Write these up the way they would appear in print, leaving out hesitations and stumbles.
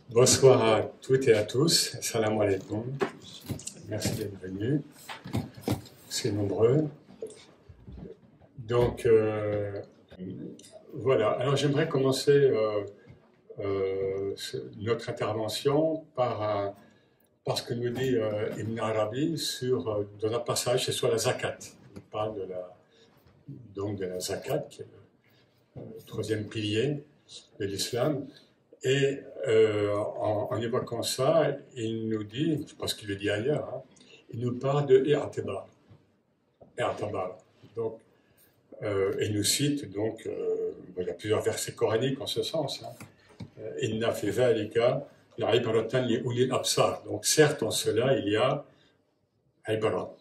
Bonsoir à toutes et à tous. Salam alaikum. Merci d'être venus. C'est nombreux. Donc, voilà. Alors, j'aimerais commencer notre intervention par ce que nous dit Ibn Arabi dans un passage, c'est sur la zakat. Il parle de la zakat, qui est le troisième pilier de l'islam. Et en évoquant ça, il nous dit, je pense qu'il le dit ailleurs, hein, il nous parle de i'tabar. Donc, il nous cite donc, il y a plusieurs versets coraniques en ce sens. Inna fi dhalika la'ibratan li ulil absar. Donc, certes, en cela, il y a ibra,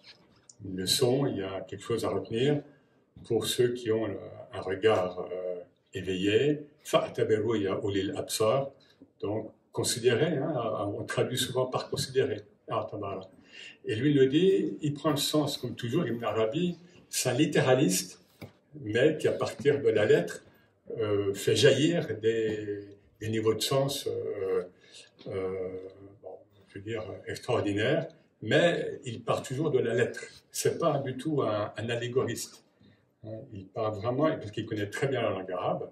une leçon, il y a quelque chose à retenir pour ceux qui ont un regard éveillé. Fa'tabiru ya ulil absar. Donc, considérer, on traduit souvent par considérer. Et lui nous dit, il prend le sens, comme toujours, Ibn Arabi, c'est un littéraliste, mais qui, à partir de la lettre, fait jaillir des niveaux de sens, je veux dire, extraordinaires, mais il part toujours de la lettre. C'est pas du tout un allégoriste. Il part vraiment, parce qu'il connaît très bien la langue arabe,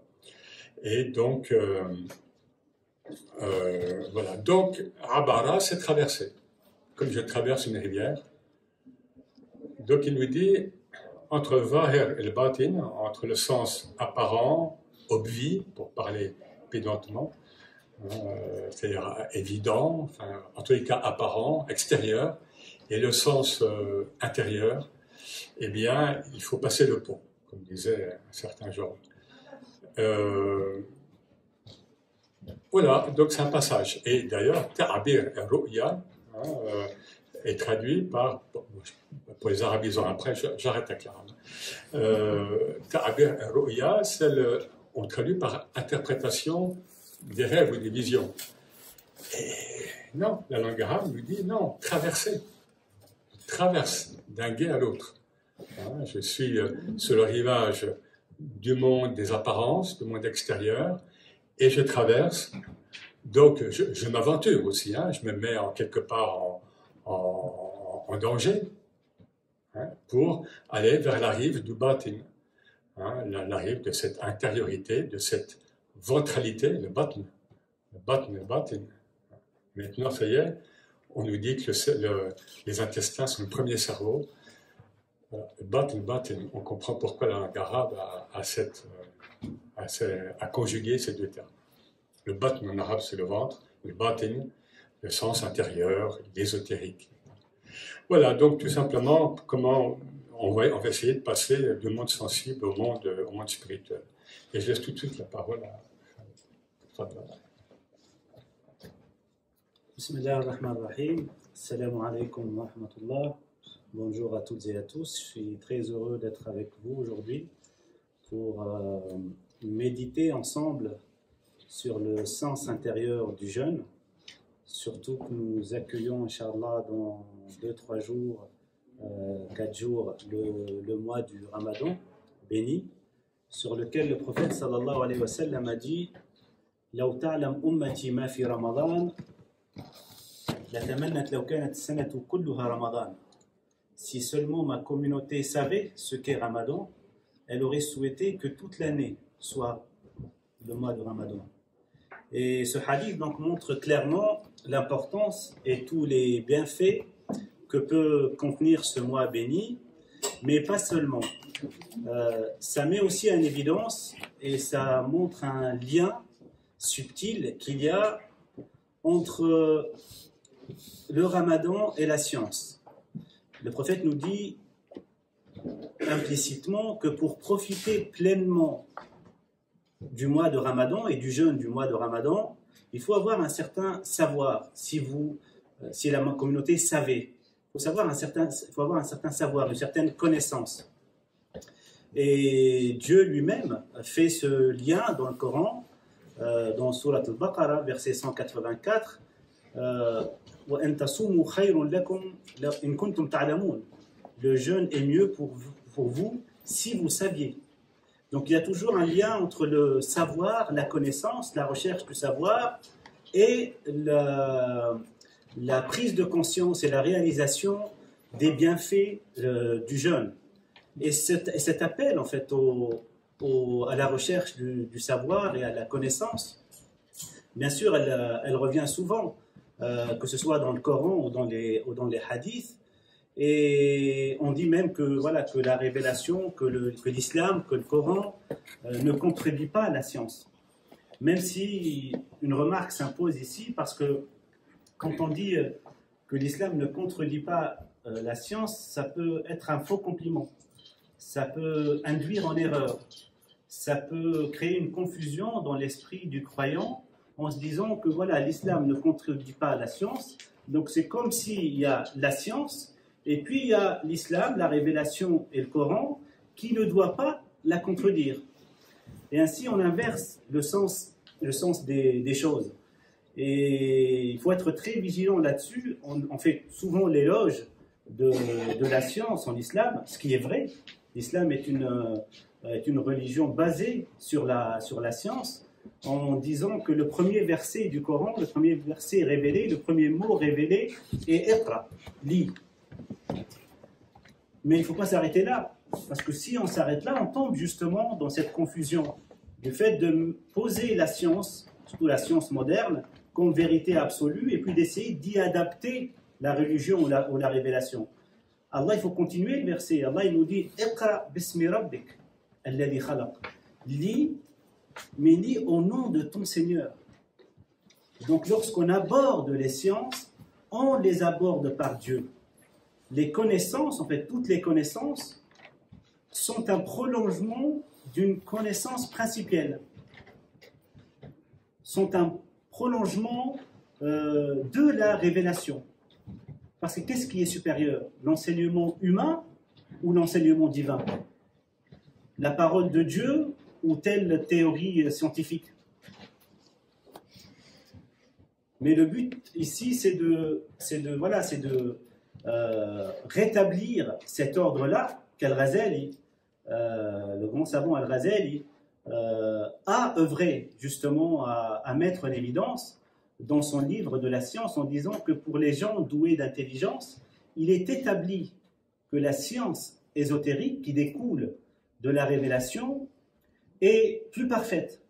et donc, voilà. Donc, Abara, c'est traverser. Comme je traverse une rivière. Donc, il nous dit, entre Zahir et le Batin, entre le sens apparent, obvi, pour parler pédantement, c'est-à-dire évident, enfin, en tous les cas apparent, extérieur, et le sens intérieur, eh bien, il faut passer le pont, comme disait un certain Georges. Voilà, donc c'est un passage. Et d'ailleurs, Ta'abir et Ru'ya est traduit par, pour les arabisants, après j'arrête avec l'arabe. Ta'abir et Ru'ya, on traduit par interprétation des rêves ou des visions. Et non, la langue arabe nous dit non, traverser. Traverse d'un gué à l'autre. Je suis sur le rivage du monde des apparences, du monde extérieur, et je traverse. Donc, je m'aventure aussi, je me mets quelque part en danger pour aller vers la rive du batin, la rive de cette intériorité, de cette ventralité, le batin. Maintenant, ça y est, on nous dit que les intestins sont le premier cerveau. Le batin, on comprend pourquoi la langue arabe a conjugué ces deux termes. Le batn en arabe, c'est le ventre, le batin, le sens intérieur, l'ésotérique. Voilà, donc tout simplement, comment on va essayer de passer du monde sensible au monde spirituel. Et je laisse tout de suite la parole à Fadla. Bismillah ar-Rahman ar-Rahim. Assalamu alaikum wa rahmatullah. Bonjour à toutes et à tous. Je suis très heureux d'être avec vous aujourd'hui pour méditer ensemble sur le sens intérieur du jeûne, surtout que nous accueillons, Inch'Allah, dans 2-3 jours, 4 jours, le mois du Ramadan béni, sur lequel le prophète sallallahu alayhi wa sallam a dit « Law ta'lam ummati ma fi Ramadan, la tamannat law kanat sanatu kulluha Ramadan » Si seulement ma communauté savait ce qu'est Ramadan, elle aurait souhaité que toute l'année soit le mois de Ramadan. Et ce hadith donc montre clairement l'importance et tous les bienfaits que peut contenir ce mois béni, mais pas seulement. Ça met aussi en évidence et ça montre un lien subtil qu'il y a entre le Ramadan et la science. Le prophète nous dit implicitement que pour profiter pleinement du mois de Ramadan et du jeûne du mois de Ramadan, il faut avoir un certain savoir. Si la communauté savait, il faut avoir un certain savoir, une certaine connaissance. Et Dieu lui-même fait ce lien dans le Coran, dans Surat al-Baqarah, verset 184. Le jeûne est mieux pour vous si vous saviez. Donc il y a toujours un lien entre le savoir, la connaissance, la recherche du savoir et la prise de conscience et la réalisation des bienfaits du jeûne. Et cet appel, en fait, à la recherche du savoir et à la connaissance, bien sûr, elle revient souvent, que ce soit dans le Coran ou dans les hadiths. Et on dit même que, voilà, que la révélation, que l'islam, que le Coran ne contredit pas la science. Même si une remarque s'impose ici, parce que quand on dit que l'islam ne contredit pas la science, ça peut être un faux compliment. Ça peut induire en erreur. Ça peut créer une confusion dans l'esprit du croyant en se disant que voilà, l'islam ne contredit pas la science. Donc c'est comme s'il y a la science et puis il y a l'islam, la révélation et le Coran qui ne doit pas la contredire. Et ainsi on inverse le sens des choses. Et il faut être très vigilant là-dessus. On fait souvent l'éloge de la science en islam, ce qui est vrai. L'islam est une religion basée sur la science, en disant que le premier verset du Coran, le premier verset révélé, le premier mot révélé est « Iqra », lis. Mais il ne faut pas s'arrêter là, parce que si on s'arrête là, on tombe justement dans cette confusion du fait de poser la science, surtout la science moderne, comme vérité absolue, et puis d'essayer d'y adapter la religion ou la révélation. Allah, il faut continuer le verset. Allah, il nous dit « Iqra bismi rabbik, alladhi khalaq ». Lis, mais lis au nom de ton Seigneur. Donc, lorsqu'on aborde les sciences, on les aborde par Dieu. Les connaissances, en fait, toutes les connaissances, sont un prolongement d'une connaissance principielle. Sont un prolongement de la révélation. Parce que qu'est-ce qui est supérieur? L'enseignement humain ou l'enseignement divin? La parole de Dieu ou telle théorie scientifique? Mais le but ici, c'est de rétablir cet ordre-là qu'Al-Ghazali, le grand savant Al-Ghazali, a œuvré justement à mettre en évidence dans son livre de la science, en disant que pour les gens doués d'intelligence, il est établi que la science ésotérique qui découle de la révélation est plus parfaite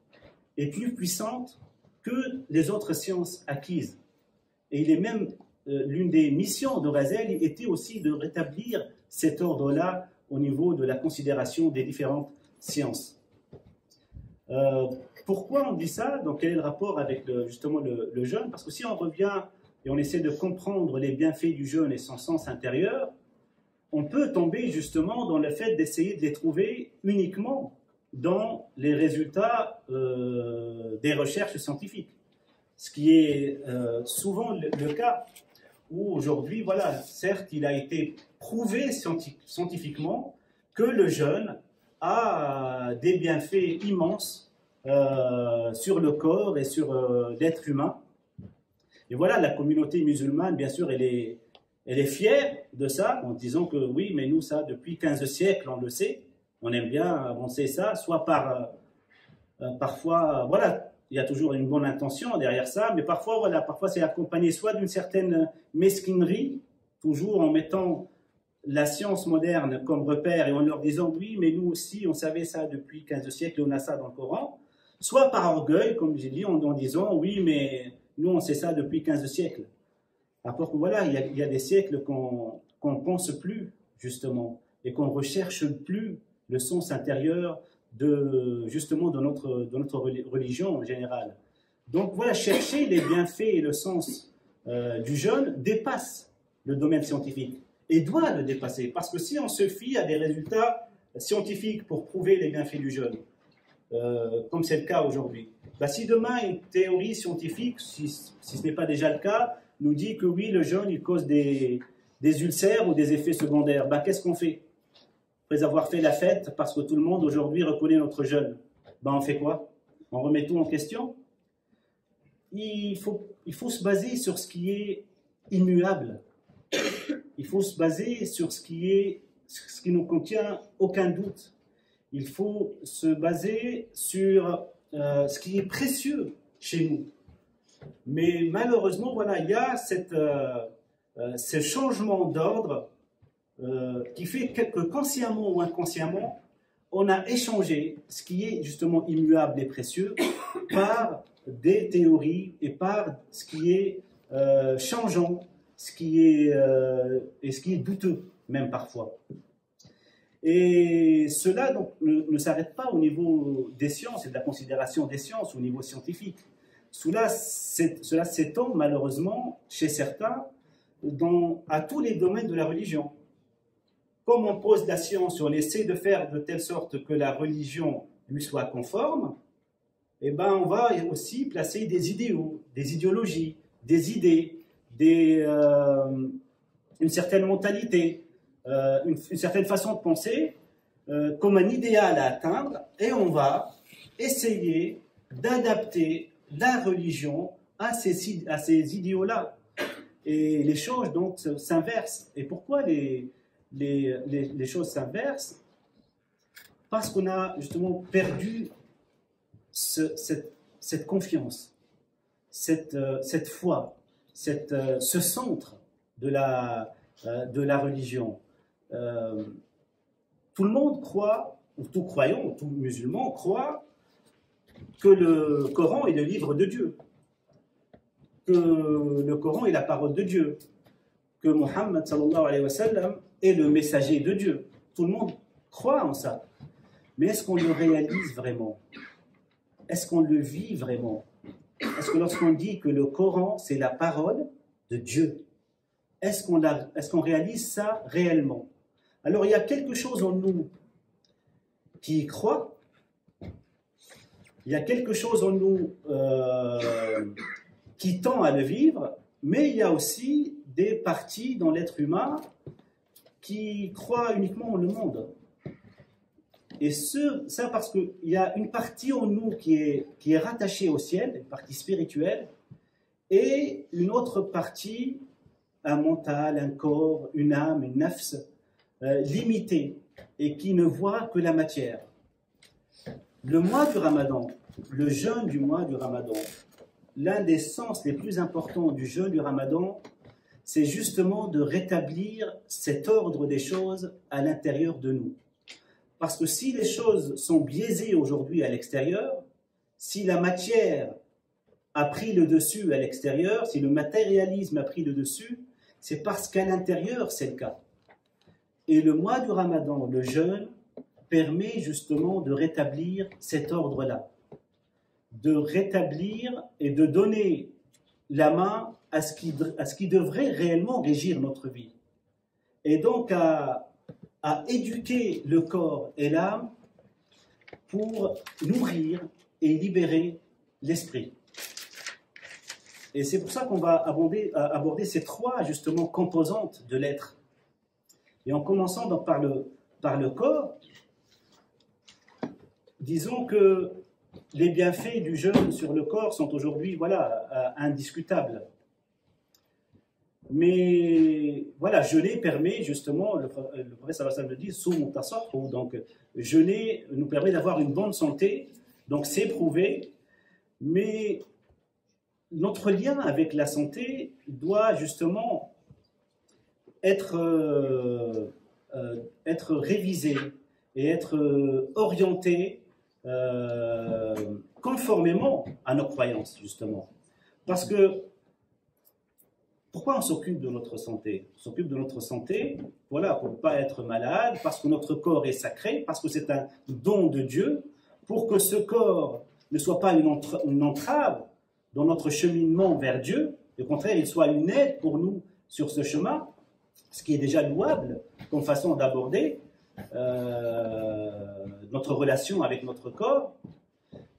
et plus puissante que les autres sciences acquises. Et il est même, l'une des missions de Ghazali était aussi de rétablir cet ordre-là au niveau de la considération des différentes sciences. Pourquoi on dit ça? Donc quel est le rapport avec justement le jeûne? Parce que si on revient et on essaie de comprendre les bienfaits du jeûne et son sens intérieur, on peut tomber justement dans le fait d'essayer de les trouver uniquement dans les résultats des recherches scientifiques. Ce qui est souvent le cas où aujourd'hui, voilà, certes, il a été prouvé scientifiquement que le jeûne a des bienfaits immenses sur le corps et sur l'être humain. Et voilà, la communauté musulmane, bien sûr, elle est fière de ça, en disant que oui, mais nous, ça, depuis 15 siècles, on le sait, on aime bien avancer ça, soit parfois, voilà, il y a toujours une bonne intention derrière ça, mais parfois, voilà, parfois c'est accompagné soit d'une certaine mesquinerie, toujours en mettant la science moderne comme repère et en leur disant oui, mais nous aussi, on savait ça depuis 15 siècles et on a ça dans le Coran, soit par orgueil, comme j'ai dit, en disant oui, mais nous, on sait ça depuis 15 siècles. Alors que voilà, il y a des siècles qu'on ne pense plus, justement, et qu'on ne recherche plus le sens intérieur justement de notre religion en général. Donc voilà, chercher les bienfaits et le sens du jeûne dépasse le domaine scientifique et doit le dépasser. Parce que si on se fie à des résultats scientifiques pour prouver les bienfaits du jeûne, comme c'est le cas aujourd'hui, bah si demain une théorie scientifique, si ce n'est pas déjà le cas, nous dit que oui, le jeûne il cause des ulcères ou des effets secondaires, bah qu'est-ce qu'on fait? Après avoir fait la fête, parce que tout le monde aujourd'hui reconnaît notre jeûne, bah on fait quoi? On remet tout en question? Il faut se baser sur ce qui est immuable. Il faut se baser sur ce qui ne contient aucun doute. Il faut se baser sur ce qui est précieux chez nous. Mais malheureusement, voilà, il y a ce changement d'ordre qui fait que consciemment ou inconsciemment, on a échangé ce qui est justement immuable et précieux par des théories et par ce qui est changeant, ce qui est douteux, même parfois. Et cela donc, ne s'arrête pas au niveau des sciences et de la considération des sciences, au niveau scientifique. Cela s'étend malheureusement chez certains à tous les domaines de la religion. Comme on pose la science, on essaie de faire de telle sorte que la religion lui soit conforme, eh ben on va aussi placer des idéaux, des idéologies, des idées, une certaine mentalité, une certaine façon de penser comme un idéal à atteindre, et on va essayer d'adapter la religion à ces idéaux-là. Et les choses donc s'inversent. Et pourquoi les choses s'inversent? Parce qu'on a justement perdu cette confiance, cette foi, ce centre de la religion. Tout le monde croit, ou tout croyant, ou tout musulman croit que le Coran est le livre de Dieu, que le Coran est la parole de Dieu, que Mohammed sallallahu alayhi wa sallam est le messager de Dieu. Tout le monde croit en ça. Mais est-ce qu'on le réalise vraiment? Est-ce qu'on le vit vraiment? Est-ce que lorsqu'on dit que le Coran, c'est la parole de Dieu, est-ce qu'on réalise ça réellement? Alors, il y a quelque chose en nous qui y croit. Il y a quelque chose en nous qui tend à le vivre, mais il y a aussi des parties dans l'être humain qui croient uniquement en le monde. Et ça parce qu'il y a une partie en nous qui est rattachée au ciel, une partie spirituelle, et une autre partie, un mental, un corps, une âme, une nafs, limitée, et qui ne voit que la matière. Le mois du Ramadan, le jeûne du mois du Ramadan, l'un des sens les plus importants du jeûne du Ramadan, c'est justement de rétablir cet ordre des choses à l'intérieur de nous. Parce que si les choses sont biaisées aujourd'hui à l'extérieur, si la matière a pris le dessus à l'extérieur, si le matérialisme a pris le dessus, c'est parce qu'à l'intérieur, c'est le cas. Et le mois du Ramadan, le jeûne, permet justement de rétablir cet ordre-là, de rétablir et de donner la main à ce qui devrait réellement régir notre vie. Et donc à éduquer le corps et l'âme pour nourrir et libérer l'esprit. Et c'est pour ça qu'on va aborder ces trois, justement, composantes de l'être. Et en commençant donc par le corps, disons que les bienfaits du jeûne sur le corps sont aujourd'hui, voilà, indiscutables. Mais voilà, jeûner permet justement, le prophète sallallahu alayhi wa sallam le dit, soum tasahhu, donc jeûner nous permet d'avoir une bonne santé, donc c'est prouvé, mais notre lien avec la santé doit justement être révisé et être orienté conformément à nos croyances, justement. Parce que pourquoi on s'occupe de notre santé? On s'occupe de notre santé, voilà, pour ne pas être malade, parce que notre corps est sacré, parce que c'est un don de Dieu, pour que ce corps ne soit pas une entrave dans notre cheminement vers Dieu, au contraire, il soit une aide pour nous sur ce chemin, ce qui est déjà louable comme façon d'aborder notre relation avec notre corps,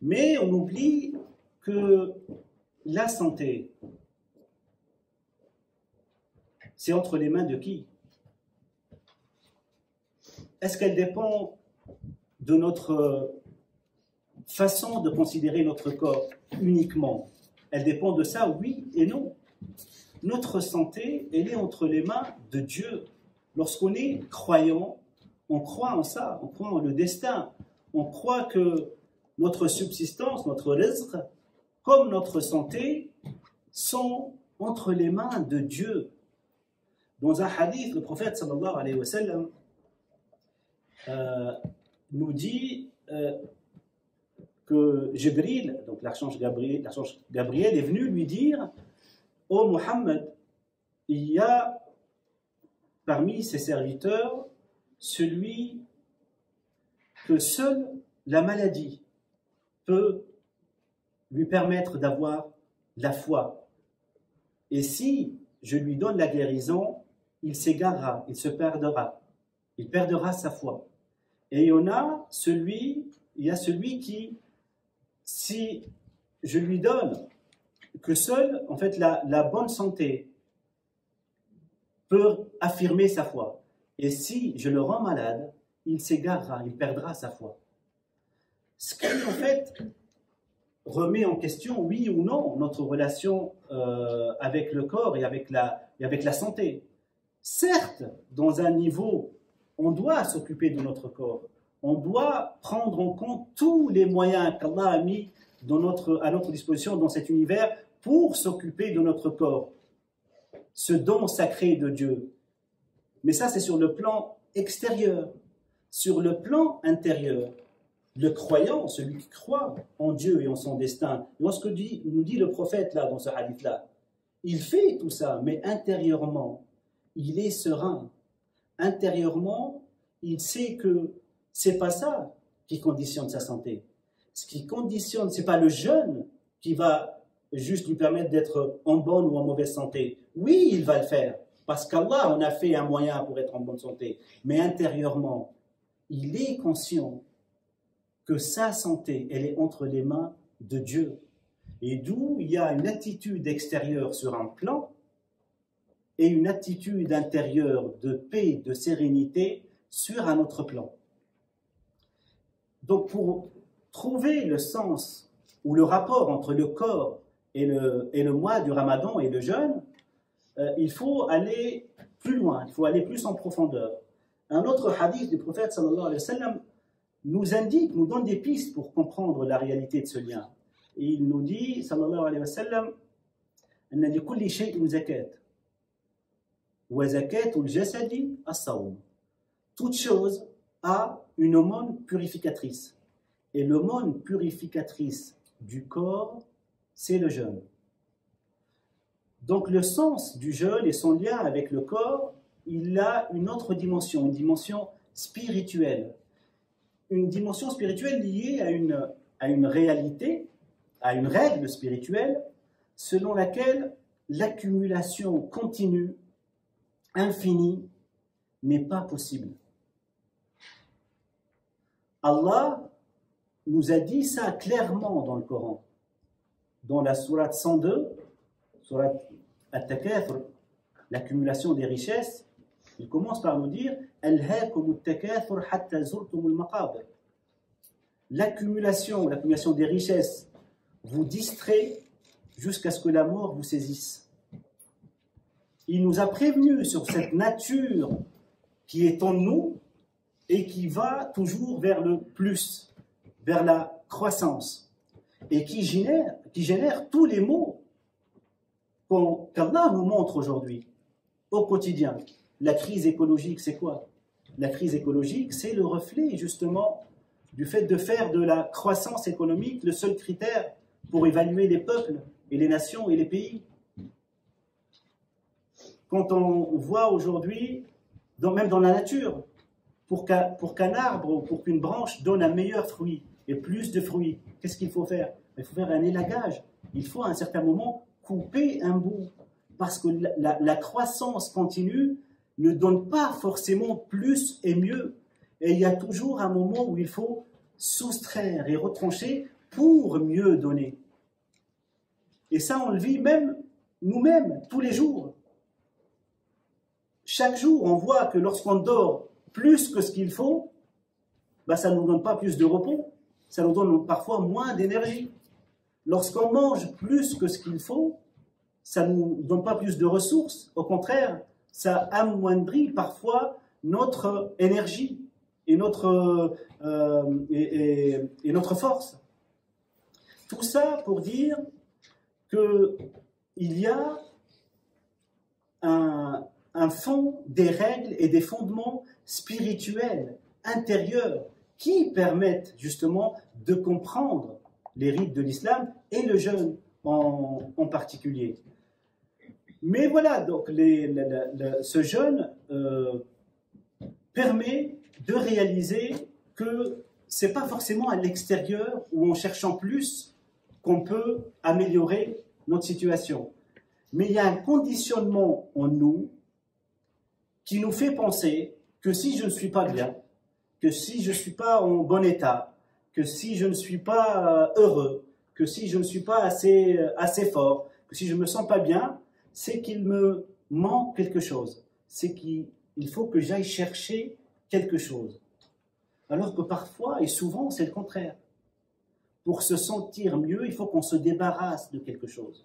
mais on oublie que la santé, c'est entre les mains de qui? Est-ce qu'elle dépend de notre façon de considérer notre corps uniquement? Elle dépend de ça, oui et non. Notre santé, elle est entre les mains de Dieu. Lorsqu'on est croyant, on croit en ça, on croit en le destin. On croit que notre subsistance, notre rizq, comme notre santé, sont entre les mains de Dieu. Dans un hadith, le prophète sallallahu alayhi wa sallam nous dit que Jibril, donc l'archange Gabriel, est venu lui dire: ô Muhammad, il y a parmi ses serviteurs celui que seule la maladie peut lui permettre d'avoir la foi. Et si je lui donne la guérison, il s'égarera, il se perdra. Il perdra sa foi. Et il y a celui qui, si je lui donne que seule, en fait, la bonne santé peut affirmer sa foi. Et si je le rends malade, il s'égarera, il perdra sa foi. Ce qui, en fait, remet en question, oui ou non, notre relation avec le corps et avec la santé. Certes, dans un niveau, on doit s'occuper de notre corps. On doit prendre en compte tous les moyens qu'Allah a mis à notre disposition dans cet univers pour s'occuper de notre corps. Ce don sacré de Dieu. Mais ça, c'est sur le plan extérieur. Sur le plan intérieur, le croyant, celui qui croit en Dieu et en son destin, et en ce que nous dit le prophète là, dans ce hadith-là, il fait tout ça, mais intérieurement, il est serein. Intérieurement, il sait que c'est pas ça qui conditionne sa santé. Ce qui conditionne, c'est pas le jeûne qui va juste lui permettre d'être en bonne ou en mauvaise santé. Oui, il va le faire, parce qu'Allah en a fait un moyen pour être en bonne santé. Mais intérieurement, il est conscient que sa santé, elle est entre les mains de Dieu. Et d'où il y a une attitude extérieure sur un plan et une attitude intérieure de paix, de sérénité sur un autre plan. Donc pour trouver le sens ou le rapport entre le corps et le mois du Ramadan et le jeûne, il faut aller plus loin, il faut aller plus en profondeur. Un autre hadith du prophète sallallahu alayhi wa sallam nous indique, nous donne des pistes pour comprendre la réalité de ce lien. Et il nous dit, sallallahu alayhi wa sallam, أن لكل شيء زكاة وزكاة الجسد الصوم. Toute chose a une aumône purificatrice. Et l'aumône purificatrice du corps, c'est le jeûne. Donc le sens du jeûne et son lien avec le corps, il a une autre dimension, une dimension spirituelle. Une dimension spirituelle liée à une réalité, à une règle spirituelle, selon laquelle l'accumulation continue, infinie, n'est pas possible. Allah nous a dit ça clairement dans le Coran. Dans la sourate 102, sourate At-Takathur, l'accumulation des richesses, il commence par nous dire l'accumulation des richesses vous distrait jusqu'à ce que la mort vous saisisse. Il nous a prévenus sur cette nature qui est en nous et qui va toujours vers le plus, vers la croissance, et qui génère tous les maux qu'Allah nous montre aujourd'hui, au quotidien. La crise écologique, c'est quoi? La crise écologique, c'est le reflet justement du fait de faire de la croissance économique le seul critère pour évaluer les peuples et les nations et les pays. Quand on voit aujourd'hui, même dans la nature, pour qu'un arbre ou pour qu'une branche donne un meilleur fruit et plus de fruits, qu'est-ce qu'il faut faire? Il faut faire un élagage. Il faut à un certain moment couper un bout. Parce que la croissance continue ne donne pas forcément plus et mieux. Et il y a toujours un moment où il faut soustraire et retrancher pour mieux donner. Et ça, on le vit même nous-mêmes, tous les jours. Chaque jour, on voit que lorsqu'on dort plus que ce qu'il faut, ça ne nous donne pas plus de repos, ça nous donne parfois moins d'énergie. Lorsqu'on mange plus que ce qu'il faut, ça ne nous donne pas plus de ressources. Au contraire, ça amoindrit parfois notre énergie et notre force. Tout ça pour dire qu'il y a un fond, des règles et des fondements spirituels, intérieurs, qui permettent justement de comprendre les rites de l'islam et le jeûne en particulier. Mais voilà, donc ce jeûne permet de réaliser que ce n'est pas forcément à l'extérieur ou en cherchant plus qu'on peut améliorer notre situation. Mais il y a un conditionnement en nous qui nous fait penser que si je ne suis pas bien, que si je ne suis pas en bon état, que si je ne suis pas heureux, que si je ne suis pas assez fort, que si je ne me sens pas bien, c'est qu'il me manque quelque chose. C'est qu'il faut que j'aille chercher quelque chose. Alors que parfois, et souvent, c'est le contraire. Pour se sentir mieux, il faut qu'on se débarrasse de quelque chose.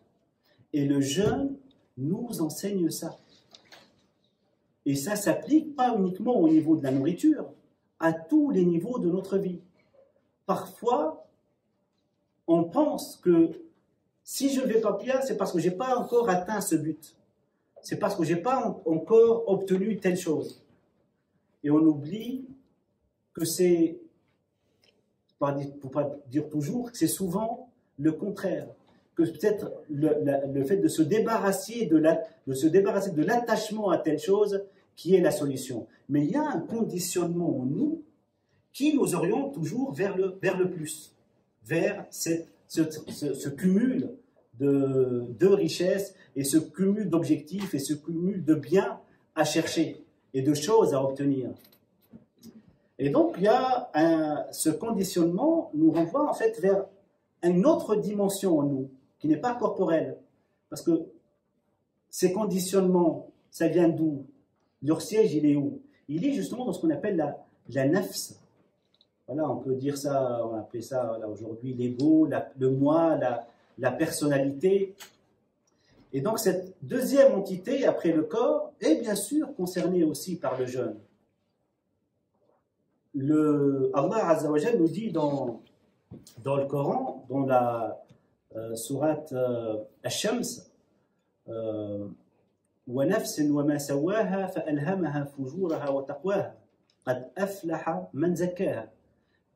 Et le jeûne nous enseigne ça. Et ça ne s'applique pas uniquement au niveau de la nourriture, à tous les niveaux de notre vie. Parfois, on pense que si je ne vais pas bien, c'est parce que je n'ai pas encore atteint ce but. C'est parce que je n'ai pas encore obtenu telle chose. Et on oublie que c'est, pour ne pas dire toujours, que c'est souvent le contraire. Que peut-être le fait de se débarrasser de l'attachement à telle chose qui est la solution. Mais il y a un conditionnement en nous qui nous oriente toujours vers le plus, vers ce cumul de richesses et ce cumul d'objectifs et ce cumul de biens à chercher et de choses à obtenir. Et donc, il y a ce conditionnement nous renvoie en fait vers une autre dimension en nous, qui n'est pas corporelle. Parce que ces conditionnements, ça vient d'où? Leur siège, il est où? Il est justement dans ce qu'on appelle la nafs. Voilà, on peut dire ça, on appelle ça voilà, aujourd'hui l'ego, le moi, la personnalité. Et donc cette deuxième entité, après le corps, est bien sûr concernée aussi par le jeûne. Allah Azza wa Jal nous dit dans le Coran, dans la sourate Ash-Shams, وَنَفْسٍ وَمَا سَوَّاهَا فَأَلْهَمَهَا فُجُورَهَا وَتَقْوَاهَا قَدْ أَفْلَحَ مَنْ زَكَّاهَا.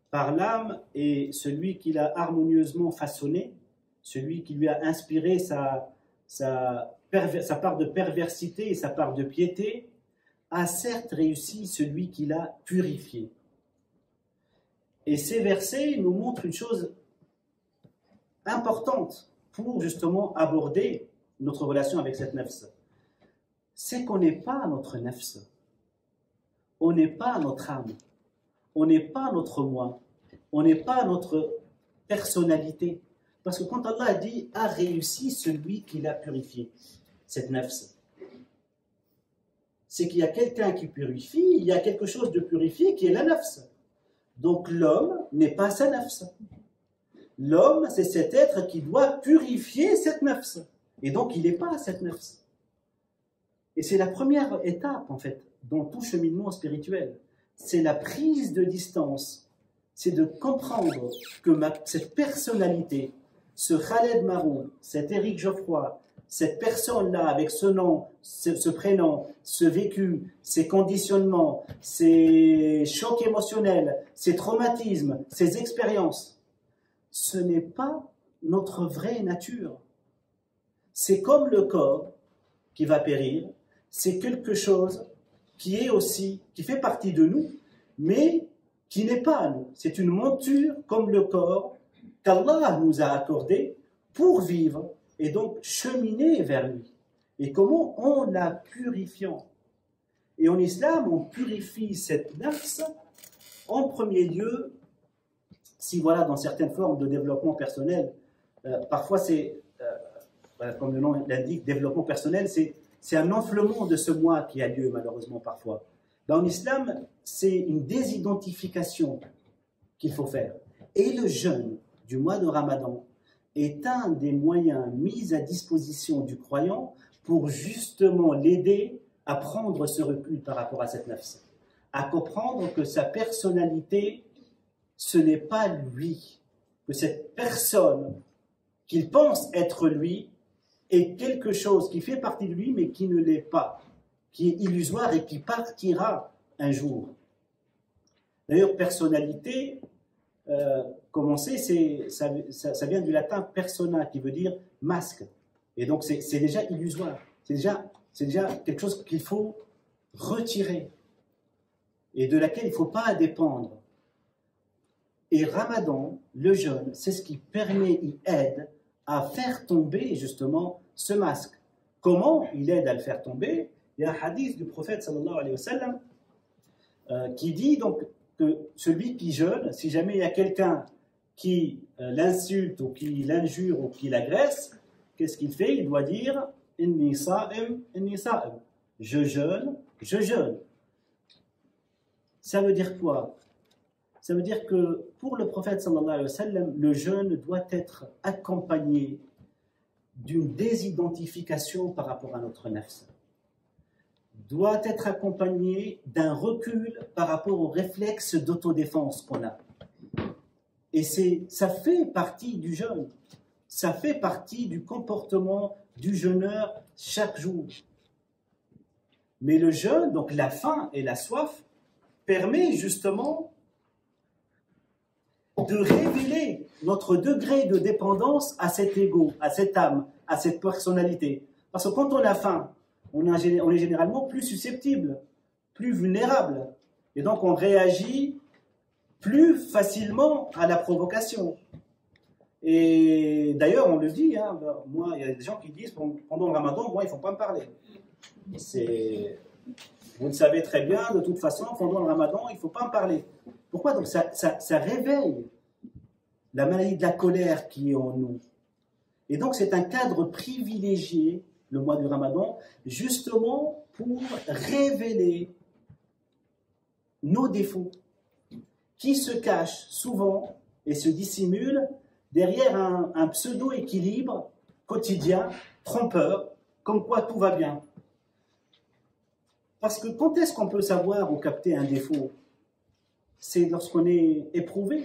Par l'âme et celui qui l'a harmonieusement façonné, celui qui lui a inspiré sa part de perversité et sa part de piété, a certes réussi celui qui l'a purifié. Et ces versets nous montrent une chose importante pour justement aborder notre relation avec cette nafs. C'est qu'on n'est pas notre nafs, on n'est pas notre âme, on n'est pas notre moi, on n'est pas notre personnalité. Parce que quand Allah dit « a réussi celui qui l'a purifié », cette nafs, c'est qu'il y a quelqu'un qui purifie, il y a quelque chose de purifié qui est la nafs. Donc l'homme n'est pas sa nafs. L'homme, c'est cet être qui doit purifier cette nafs. Et donc il n'est pas cette nafs. Et c'est la première étape, en fait, dans tout cheminement spirituel. C'est la prise de distance. C'est de comprendre que cette personnalité, ce Khaled Marou, cet Éric Geoffroy, cette personne-là, avec ce nom, ce prénom, ce vécu, ces conditionnements, ces chocs émotionnels, ces traumatismes, ces expériences, ce n'est pas notre vraie nature. C'est comme le corps qui va périr, c'est quelque chose qui fait partie de nous, mais qui n'est pas à nous. C'est une monture comme le corps qu'Allah nous a accordé pour vivre et donc cheminer vers lui. Et comment? En la purifiant. Et en islam, on purifie cette nafs en premier lieu, si voilà, dans certaines formes de développement personnel, parfois c'est, comme le nom l'indique, développement personnel, c'est un enflement de ce moi qui a lieu malheureusement parfois. Dans l'islam, c'est une désidentification qu'il faut faire. Et le jeûne du mois de Ramadan est un des moyens mis à disposition du croyant pour justement l'aider à prendre ce recul par rapport à cette nafs, à comprendre que sa personnalité, ce n'est pas lui, que cette personne qu'il pense être lui est quelque chose qui fait partie de lui mais qui ne l'est pas, qui est illusoire et qui partira un jour. D'ailleurs, personnalité, comme on sait, ça vient du latin persona, qui veut dire masque. Et donc, c'est déjà illusoire. C'est déjà quelque chose qu'il faut retirer et de laquelle il ne faut pas dépendre. Et Ramadan, le jeûne, c'est ce qui permet, il aide à faire tomber justement ce masque. Comment il aide à le faire tomber? Il y a un hadith du prophète sallallahu alayhi wa sallam qui dit donc que celui qui jeûne, si jamais il y a quelqu'un qui l'insulte ou qui l'injure ou qui l'agresse, qu'est-ce qu'il fait? Il doit dire « Inni sa'im, inni sa'im » « Je jeûne, je jeûne ». Ça veut dire quoi? Ça veut dire que pour le prophète sallallahu alayhi wa sallam, le jeûne doit être accompagné d'une désidentification par rapport à notre nafs, doit être accompagné d'un recul par rapport aux réflexes d'autodéfense qu'on a. Et ça fait partie du jeûne, ça fait partie du comportement du jeûneur chaque jour. Mais le jeûne, donc la faim et la soif, permet justement de révéler notre degré de dépendance à cet ego, à cette âme, à cette personnalité. Parce que quand on a faim, on est généralement plus susceptible, plus vulnérable. Et donc on réagit plus facilement à la provocation. Et d'ailleurs, on le dit, hein, moi, il y a des gens qui disent, pendant le ramadan, moi, il ne faut pas me parler. Vous le savez très bien, de toute façon, pendant le ramadan, il ne faut pas me parler. Pourquoi? Donc ça réveille la maladie de la colère qui est en nous. Et donc c'est un cadre privilégié, le mois du ramadan, justement pour révéler nos défauts, qui se cachent souvent et se dissimulent derrière un pseudo-équilibre quotidien, trompeur, comme quoi tout va bien. Parce que quand est-ce qu'on peut savoir ou capter un défaut? C'est lorsqu'on est éprouvé.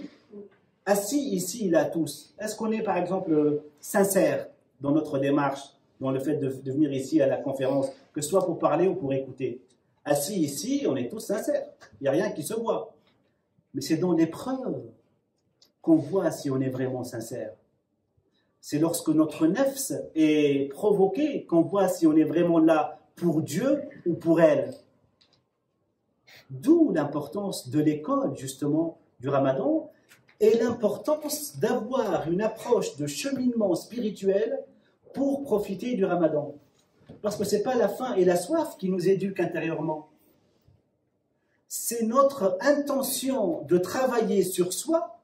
Assis ici, là, tous, est-ce qu'on est, par exemple, sincère dans notre démarche, dans le fait de venir ici à la conférence, que ce soit pour parler ou pour écouter? Assis ici, on est tous sincères. Il n'y a rien qui se voit. Mais c'est dans l'épreuve qu'on voit si on est vraiment sincère. C'est lorsque notre nefs est provoqué qu'on voit si on est vraiment là pour Dieu ou pour elle. D'où l'importance de l'école, justement, du ramadan, et l'importance d'avoir une approche de cheminement spirituel pour profiter du ramadan. Parce que ce n'est pas la faim et la soif qui nous éduquent intérieurement. C'est notre intention de travailler sur soi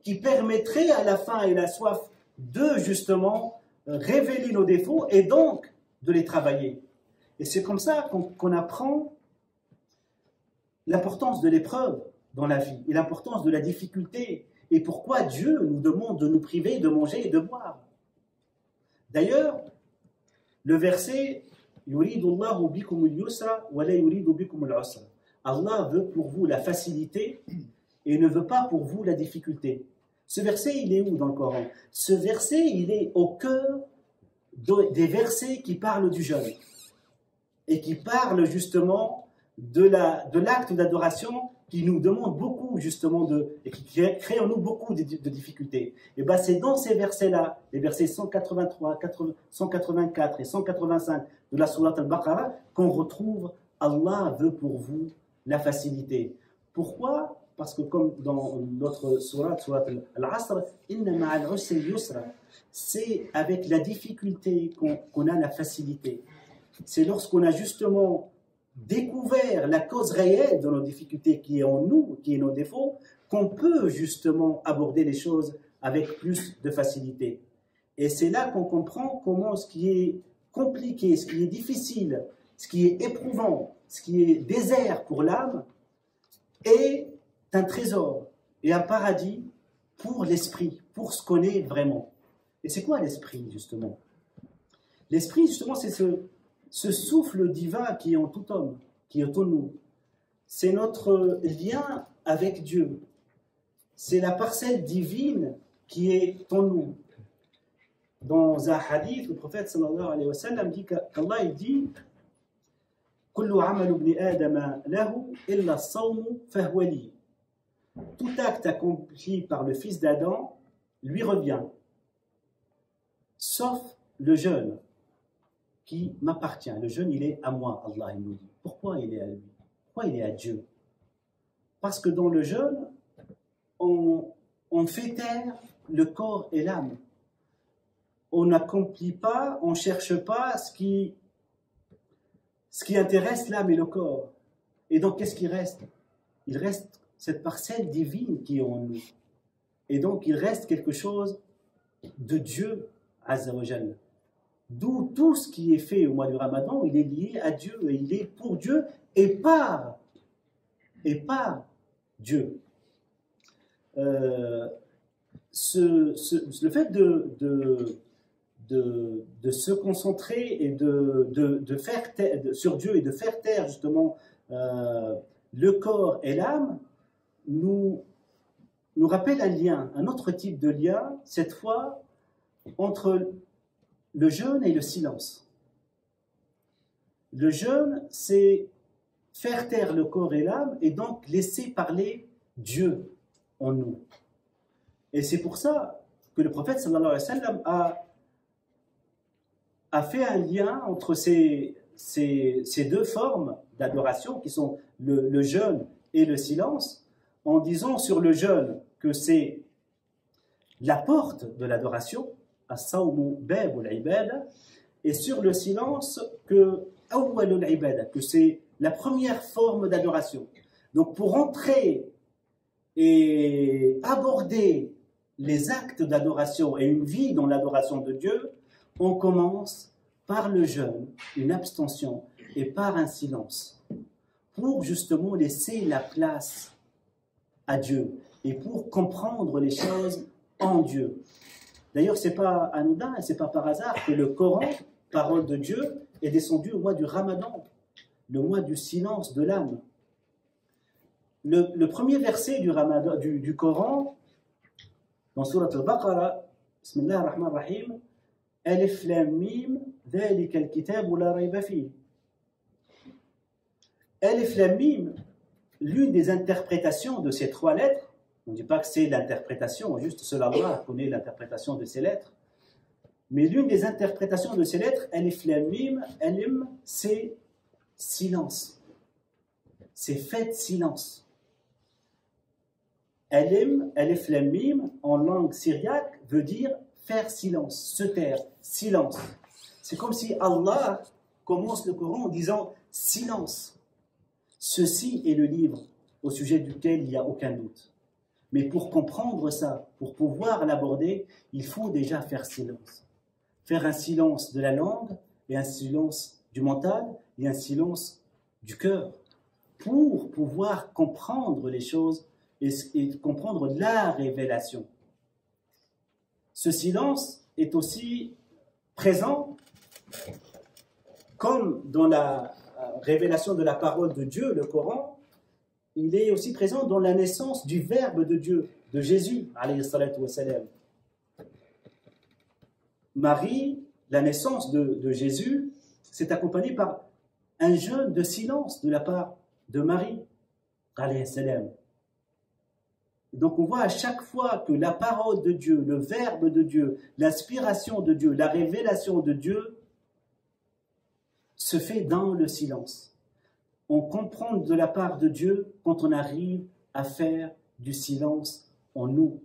qui permettrait à la faim et la soif de, justement, révéler nos défauts et donc de les travailler. Et c'est comme ça qu'on apprend l'importance de l'épreuve dans la vie et l'importance de la difficulté et pourquoi Dieu nous demande de nous priver de manger et de boire. D'ailleurs, le verset « Yuridullahu bikumul yusra wa la yuridu bikumul usra » Allah veut pour vous la facilité et ne veut pas pour vous la difficulté. Ce verset, il est où dans le Coran? Ce verset, il est au cœur des versets qui parlent du jeûne et qui parlent justement de l'acte d'adoration qui nous demande beaucoup justement et qui crée en nous beaucoup de difficultés. Et bien c'est dans ces versets-là, les versets 183, 184 et 185 de la sourate Al-Baqarah, qu'on retrouve Allah veut pour vous la facilité. Pourquoi? Parce que comme dans notre sourate Al-Asr, Inna ma'al usri yusra, c'est avec la difficulté qu'on a la facilité. C'est lorsqu'on a justement découvert la cause réelle de nos difficultés qui est en nous, qui est nos défauts, qu'on peut justement aborder les choses avec plus de facilité. Et c'est là qu'on comprend comment ce qui est compliqué, ce qui est difficile, ce qui est éprouvant, ce qui est désert pour l'âme, est un trésor et un paradis pour l'esprit, pour ce qu'on est vraiment. Et c'est quoi l'esprit, justement? L'esprit, justement, c'est ce souffle divin qui est en tout homme, qui est en nous. C'est notre lien avec Dieu. C'est la parcelle divine qui est en nous. Dans un hadith, le prophète sallallahu alayhi wa sallam dit qu'Allah il dit كل عمل ابن آدم له إلا الصوم فهو لي. Tout acte accompli par le fils d'Adam lui revient, sauf le jeûne qui m'appartient. Le jeûne, il est à moi, Allah il nous dit. Pourquoi il est à lui? Pourquoi il est à Dieu? Parce que dans le jeûne, on fait taire le corps et l'âme. On n'accomplit pas, on ne cherche pas ce qui intéresse l'âme et le corps. Et donc, qu'est-ce qui reste? Il reste cette parcelle divine qui est en nous. Et donc, il reste quelque chose de Dieu, Azza wa Jalla. D'où tout ce qui est fait au mois du Ramadan, il est lié à Dieu, et il est pour Dieu et par Dieu. Le fait de se concentrer et de faire taire, sur Dieu et de faire taire justement le corps et l'âme nous rappelle un lien, un autre type de lien, cette fois entre le jeûne et le silence. Le jeûne, c'est faire taire le corps et l'âme et donc laisser parler Dieu en nous. Et c'est pour ça que le prophète sallallahu alayhi wa sallam a fait un lien entre ces deux formes d'adoration qui sont le jeûne et le silence, en disant sur le jeûne que c'est la porte de l'adoration, as-sawmu babul ibada, et sur le silence que awwalul ibada, que c'est la première forme d'adoration. Donc pour entrer et aborder les actes d'adoration et une vie dans l'adoration de Dieu, on commence par le jeûne, une abstention, et par un silence, pour justement laisser la place à Dieu et pour comprendre les choses en Dieu. D'ailleurs, ce n'est pas anodin et ce n'est pas par hasard que le Coran, parole de Dieu, est descendu au mois du Ramadan, le mois du silence de l'âme. Le premier verset du Coran, dans Surat al-Baqarah, Bismillah ar-Rahman ar-Rahim, Alif Lam Mim, Dhalika al-Kitabu la rayba fihi. Alif Lam Mim, l'une des interprétations de ces trois lettres, on ne dit pas que c'est l'interprétation, juste seul Allah connaît l'interprétation de ces lettres, mais l'une des interprétations de ces lettres, Alif Lam Mim, Alim, c'est silence. C'est fait silence. Alim, Alif Lam Mim, en langue syriaque, veut dire faire silence, se taire, silence. C'est comme si Allah commence le Coran en disant silence. Ceci est le livre au sujet duquel il n'y a aucun doute. Mais pour comprendre ça, pour pouvoir l'aborder, il faut déjà faire silence. Faire un silence de la langue et un silence du mental et un silence du cœur pour pouvoir comprendre les choses et comprendre la révélation. Ce silence est aussi présent comme dans la révélation de la parole de Dieu, le Coran, il est aussi présent dans la naissance du Verbe de Dieu, de Jésus, alayhi salatu wa salam. Marie, la naissance de Jésus, s'est accompagnée par un jeûne de silence de la part de Marie, alayhi salam. Donc on voit à chaque fois que la parole de Dieu, le Verbe de Dieu, l'inspiration de Dieu, la révélation de Dieu se fait dans le silence. On comprend de la part de Dieu quand on arrive à faire du silence en nous.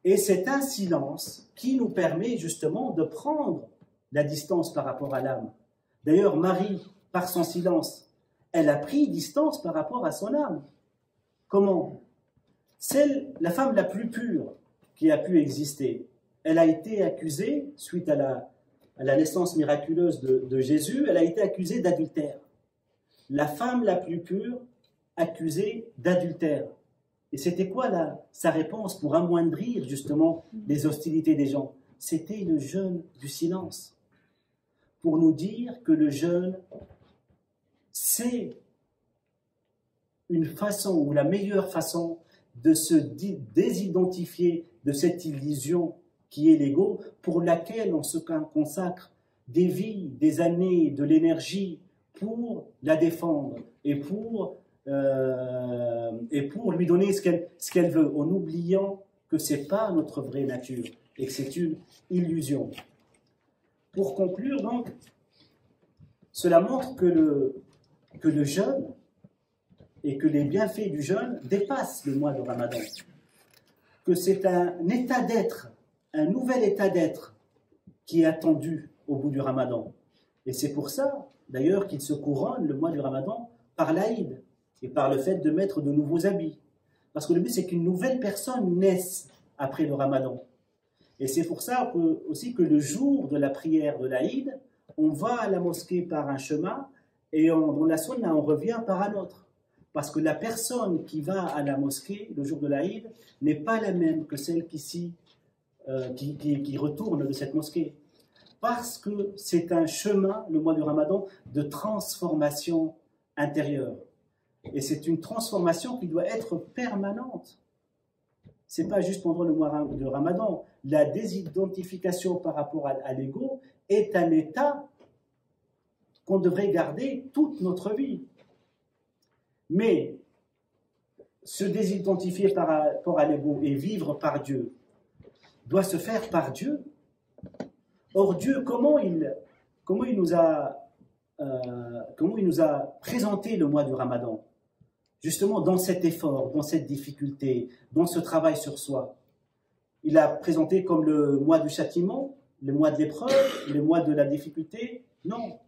Et c'est un silence qui nous permet justement de prendre la distance par rapport à l'âme. D'ailleurs, Marie, par son silence, elle a pris distance par rapport à son âme. Comment ? La femme la plus pure qui a pu exister, elle a été accusée, suite à la naissance miraculeuse de Jésus, elle a été accusée d'adultère. La femme la plus pure accusée d'adultère. Et c'était quoi sa réponse pour amoindrir justement les hostilités des gens? C'était le jeûne du silence. Pour nous dire que le jeûne, c'est une façon ou la meilleure façon de se désidentifier de cette illusion qui est l'ego, pour laquelle on se consacre des vies, des années, de l'énergie pour la défendre et pour lui donner ce qu'elle veut, en oubliant que ce n'est pas notre vraie nature et que c'est une illusion. Pour conclure, donc, cela montre que le jeûne et que les bienfaits du jeûne dépassent le mois de Ramadan, que c'est un état d'être, un nouvel état d'être qui est attendu au bout du Ramadan. Et c'est pour ça, d'ailleurs, qu'il se couronne le mois du Ramadan par l'Aïd et par le fait de mettre de nouveaux habits. Parce que le but, c'est qu'une nouvelle personne naisse après le Ramadan. Et c'est pour ça aussi que le jour de la prière de l'Aïd, on va à la mosquée par un chemin et dans la sunna, on revient par un autre. Parce que la personne qui va à la mosquée le jour de l'Aïd n'est pas la même que celle qui retourne de cette mosquée. Parce que c'est un chemin, le mois du Ramadan, de transformation intérieure. Et c'est une transformation qui doit être permanente. Ce n'est pas juste pendant le mois de Ramadan. La désidentification par rapport à l'ego est un état qu'on devrait garder toute notre vie. Mais se désidentifier par rapport à l'ego et vivre par Dieu doit se faire par Dieu. Or, Dieu, comment il nous a présenté le mois du Ramadan? Justement, dans cet effort, dans cette difficulté, dans ce travail sur soi. Il a présenté comme le mois du châtiment, le mois de l'épreuve, le mois de la difficulté. Non.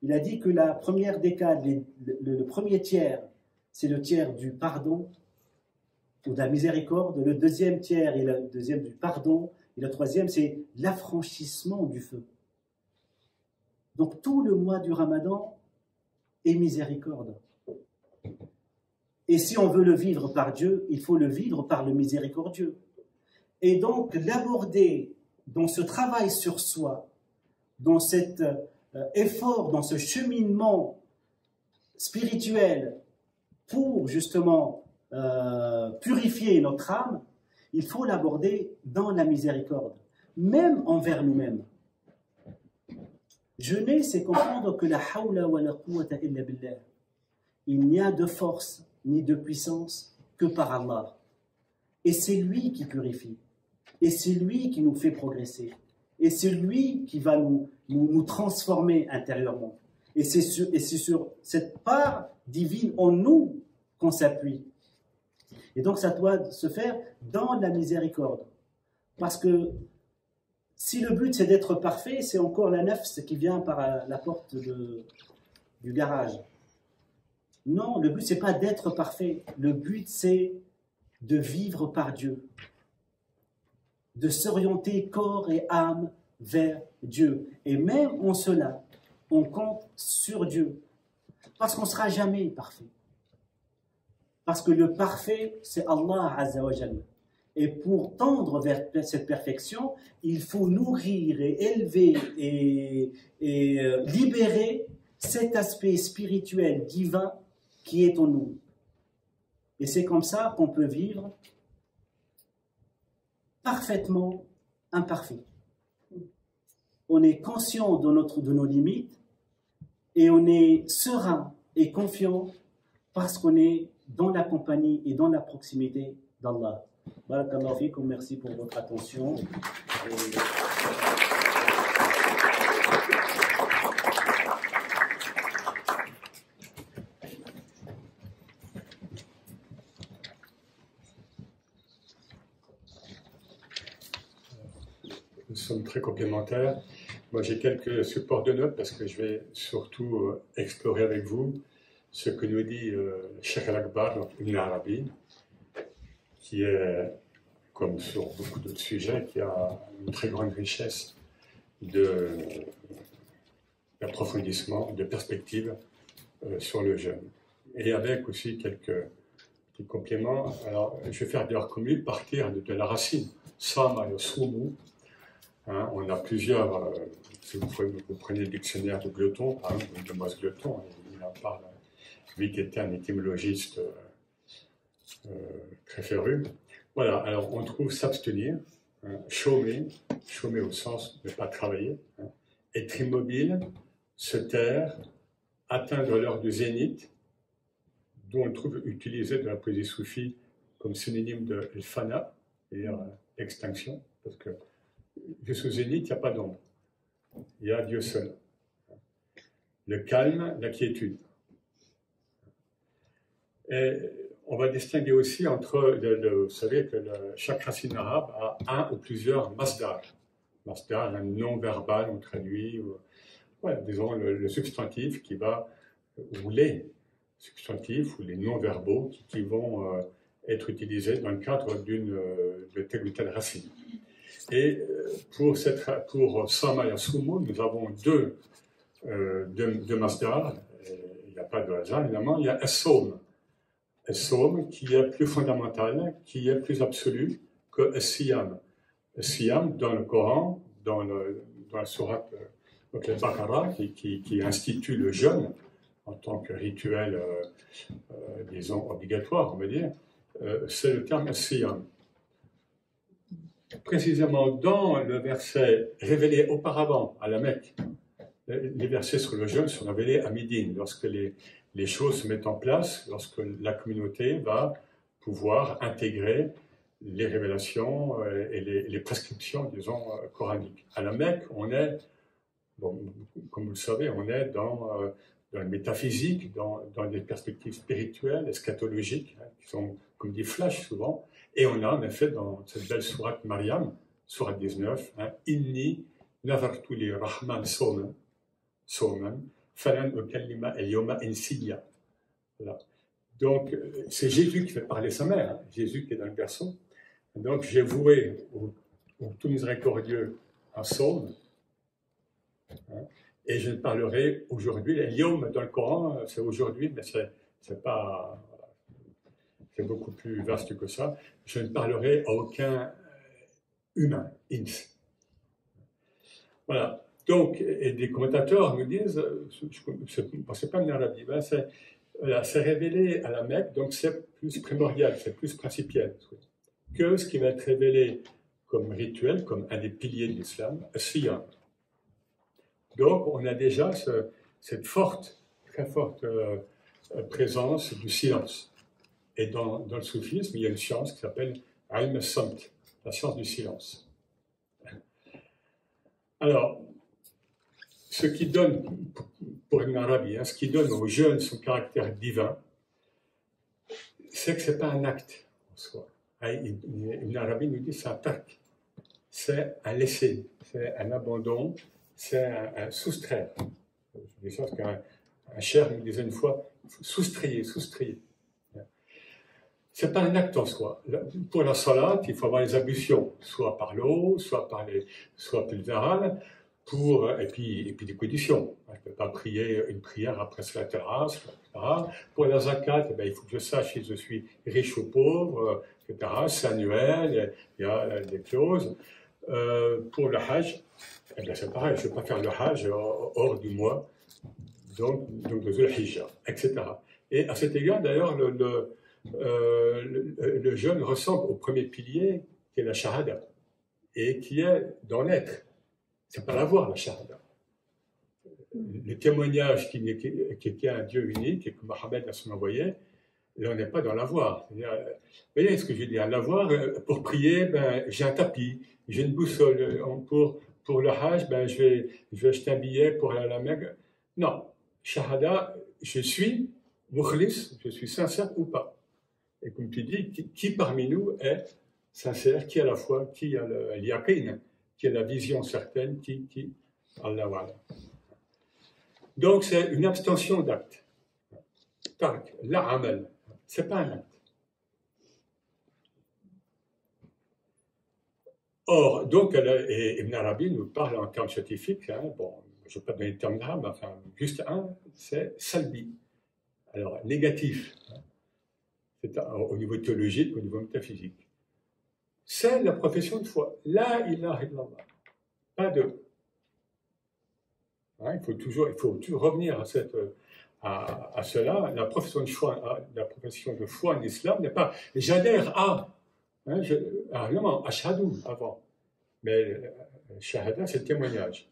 Il a dit que la première décade, le premier tiers, c'est le tiers du pardon ou de la miséricorde. Le deuxième tiers est le deuxième du pardon. Et le troisième, c'est l'affranchissement du feu. Donc tout le mois du Ramadan est miséricorde. Et si on veut le vivre par Dieu, il faut le vivre par le miséricordieux. Et donc l'aborder dans ce travail sur soi, dans cet effort, dans ce cheminement spirituel pour justement purifier notre âme, il faut l'aborder dans la miséricorde, même envers nous-mêmes. Jeûner, c'est comprendre que la hawla wa la quwwata illa billah. Il n'y a de force ni de puissance que par Allah. Et c'est lui qui purifie. Et c'est lui qui nous fait progresser. Et c'est lui qui va nous transformer intérieurement. Et c'est sur cette part divine en nous qu'on s'appuie. Et donc ça doit se faire dans la miséricorde. Parce que si le but c'est d'être parfait, c'est encore la nafs qui vient par la porte du garage. Non, le but c'est pas d'être parfait. Le but c'est de vivre par Dieu. De s'orienter corps et âme vers Dieu. Et même en cela, on compte sur Dieu. Parce qu'on ne sera jamais parfait. Parce que le parfait, c'est Allah Azza wa Jalla. Et pour tendre vers cette perfection, il faut nourrir et élever et libérer cet aspect spirituel, divin, qui est en nous. Et c'est comme ça qu'on peut vivre parfaitement imparfait. On est conscient de nos limites et on est serein et confiant parce qu'on est dans la compagnie et dans la proximité d'Allah. Barakallahu fikum, merci pour votre attention. Nous sommes très complémentaires. Moi, j'ai quelques supports de notes parce que je vais surtout explorer avec vous ce que nous dit Cheikh Al-Akbar, donc Ibn Arabi, qui est, comme sur beaucoup d'autres sujets, qui a une très grande richesse d'approfondissement, de perspective sur le jeûne. Et avec aussi quelques petits compléments. Alors, je vais faire d'ailleurs comme lui, partir de la racine. Sama yosumu. On a plusieurs, si vous prenez le dictionnaire de Glotton, par exemple, de Moise Glotton, il en parle, lui qui était un étymologiste très féru. Voilà, alors on trouve s'abstenir, chômer au sens de ne pas travailler, être immobile, se taire, atteindre l'heure du zénith, d'où on trouve utilisé dans la poésie soufie comme synonyme de fana, c'est-à-dire extinction, parce que jusqu'au zénith, il n'y a pas d'ombre, il y a Dieu seul. Le calme, la quiétude. Et on va distinguer aussi entre, vous savez que chaque racine arabe a un ou plusieurs masdar. Masdar, un nom verbal, on traduit, disons le substantif qui va, ou les substantifs ou les noms verbaux qui vont être utilisés dans le cadre de telle ou telle racine. Et pour Sama et Sumo, nous avons deux masdar. Il n'y a pas de hasard, évidemment. Il y a As-Sawm. As-Sawm qui est plus fondamental, qui est plus absolu que As-Siyam. As-Siyam, dans le Coran, dans la sourate Al-Baqarah, qui institue le jeûne en tant que rituel, disons, obligatoire, on va dire, c'est le terme As-Siyam. Précisément dans le verset révélé auparavant à la Mecque, les versets sur le jeûne sont révélés à Médine, lorsque les choses se mettent en place, lorsque la communauté va pouvoir intégrer les révélations et les prescriptions, disons, coraniques. À la Mecque, on est, bon, comme vous le savez, on est dans le métaphysique, dans des perspectives spirituelles, eschatologiques, qui sont comme des flashs souvent, et on a en effet dans cette belle sourate Maryam, sourate 19, Inni nazartu li rahman sawman, falan ukallima al-yawma insiya. Voilà. Donc, c'est Jésus qui fait parler sa mère, Jésus qui est dans le berceau. Donc, j'ai voué au tout miséricordieux un psaume, et je ne parlerai aujourd'hui, al-yawm dans le Coran, c'est aujourd'hui, mais c'est pas. C'est beaucoup plus vaste que ça. Je ne parlerai à aucun humain, ins. Voilà. Donc, et des commentateurs me disent, c'est pas une Arabie, c'est révélé à la Mecque, donc c'est plus primordial, c'est plus principiel que ce qui va être révélé comme rituel, comme un des piliers de l'islam, Siyam. Donc, on a déjà cette très forte présence du silence. Et dans le soufisme, il y a une science qui s'appelle Ilm al-Samt, la science du silence. Alors, ce qui donne, pour Ibn Arabi, ce qui donne au jeûne son caractère divin, c'est que ce n'est pas un acte en soi. Ibn Arabi nous dit que c'est un tark, c'est un laisser, c'est un abandon, c'est un soustraire. Des choses qu'un cher me disait une fois, soustrayer. Ce n'est pas un acte en soi. Pour la salat, il faut avoir les ablutions, soit par l'eau, soit par les arales, et puis des conditions. Je ne peux pas prier une prière après la terrasse, etc. Pour la zakat, il faut que je sache si je suis riche ou pauvre, etc. C'est annuel, il y a des clauses. Pour le hajj, c'est pareil, je ne peux pas faire le hajj hors du mois, donc de Dhul Hijjah, etc. Et à cet égard, d'ailleurs, le jeûne ressemble au premier pilier qui est la shahada et qui est dans l'être. C'est pas l'avoir, la shahada. Le témoignage qu'il y a un Dieu unique et que Mohammed a son envoyé, là on n'est pas dans l'avoir. Vous voyez ce que je veux dire? L'avoir, pour prier, j'ai un tapis, j'ai une boussole. Pour le hajj, je vais acheter un billet pour aller à la Mecque. Non, shahada, je suis mukhlis, je suis sincère ou pas. Et comme tu dis, qui parmi nous est sincère, qui a la foi, qui a le yaqin, qui a la vision certaine, qui Allah wa'ala. Donc c'est une abstention d'acte. Tark, la amal, c'est pas un acte. Or, donc, Ibn Arabi nous parle en termes scientifiques, bon, je ne vais pas donner le terme d'arabe, enfin, juste un, c'est salbi. Alors, négatif. C'est au niveau théologique, au niveau métaphysique. C'est la profession de foi. La ilaha illallah. Pas deux. Il faut toujours revenir à cela. La profession de foi en islam n'est pas j'adhère à. Non, ashhadu avant. Mais shahada, c'est le témoignage.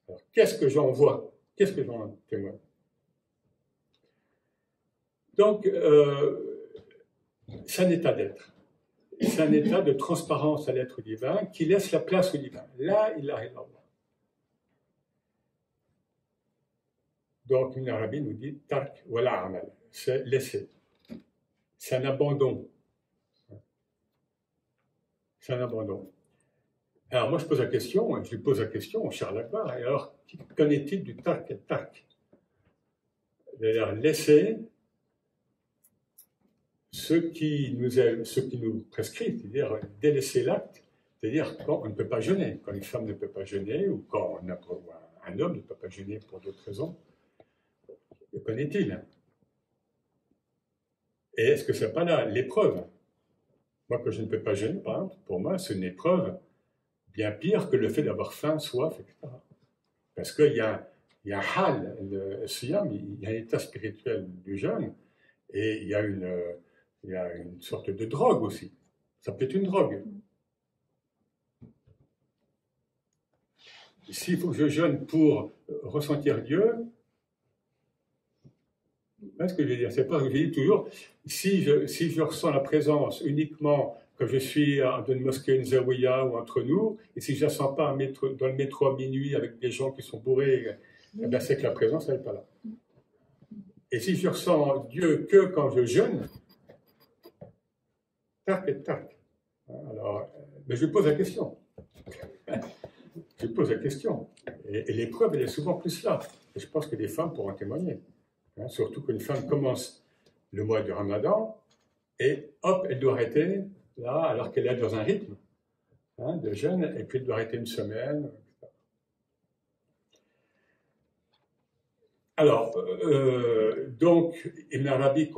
Alors, qu'est-ce que j'en vois? Qu'est-ce que j'en témoigne? Donc, c'est un état d'être. C'est un état de transparence à l'être divin qui laisse la place au divin. La ilaha illallah. Donc, une Arabi nous dit tark wala amal, c'est laisser. C'est un abandon. C'est un abandon. Alors, moi, je pose la question, je lui pose la question au Charles Akbar, alors, qu'en est-il du tark et tark? C'est-à-dire laisser ce qui nous prescrit, c'est-à-dire délaisser l'acte, c'est-à-dire quand on ne peut pas jeûner, quand une femme ne peut pas jeûner, ou quand un homme ne peut pas jeûner pour d'autres raisons. Qu'en est-il? Et est-ce que ce n'est pas là l'épreuve? Moi, que je ne peux pas jeûner, par exemple, pour moi, c'est une épreuve bien pire que le fait d'avoir faim, soif, etc. Parce qu'il y a un hal, le siyam, il y a un état spirituel du jeûne, et il y a une sorte de drogue aussi. Ça peut être une drogue. S'il faut que je jeûne pour ressentir Dieu, ce que je veux dire, c'est pas ce que je dis toujours. Si je ressens la présence uniquement quand je suis dans une mosquée, une zawiya ou entre nous, et si je ne la sens pas dans le métro à minuit avec des gens qui sont bourrés, eh bien c'est que la présence, elle n'est pas là. Et si je ressens Dieu que quand je jeûne, tac et tac. Alors, mais je pose la question. Je pose la question. Et l'épreuve, elle est souvent plus là. Et je pense que les femmes pourront témoigner. Surtout qu'une femme commence le mois du Ramadan et hop, elle doit arrêter là alors qu'elle est dans un rythme de jeûne et puis elle doit arrêter une semaine. Etc. Alors, donc, Ibn Arabi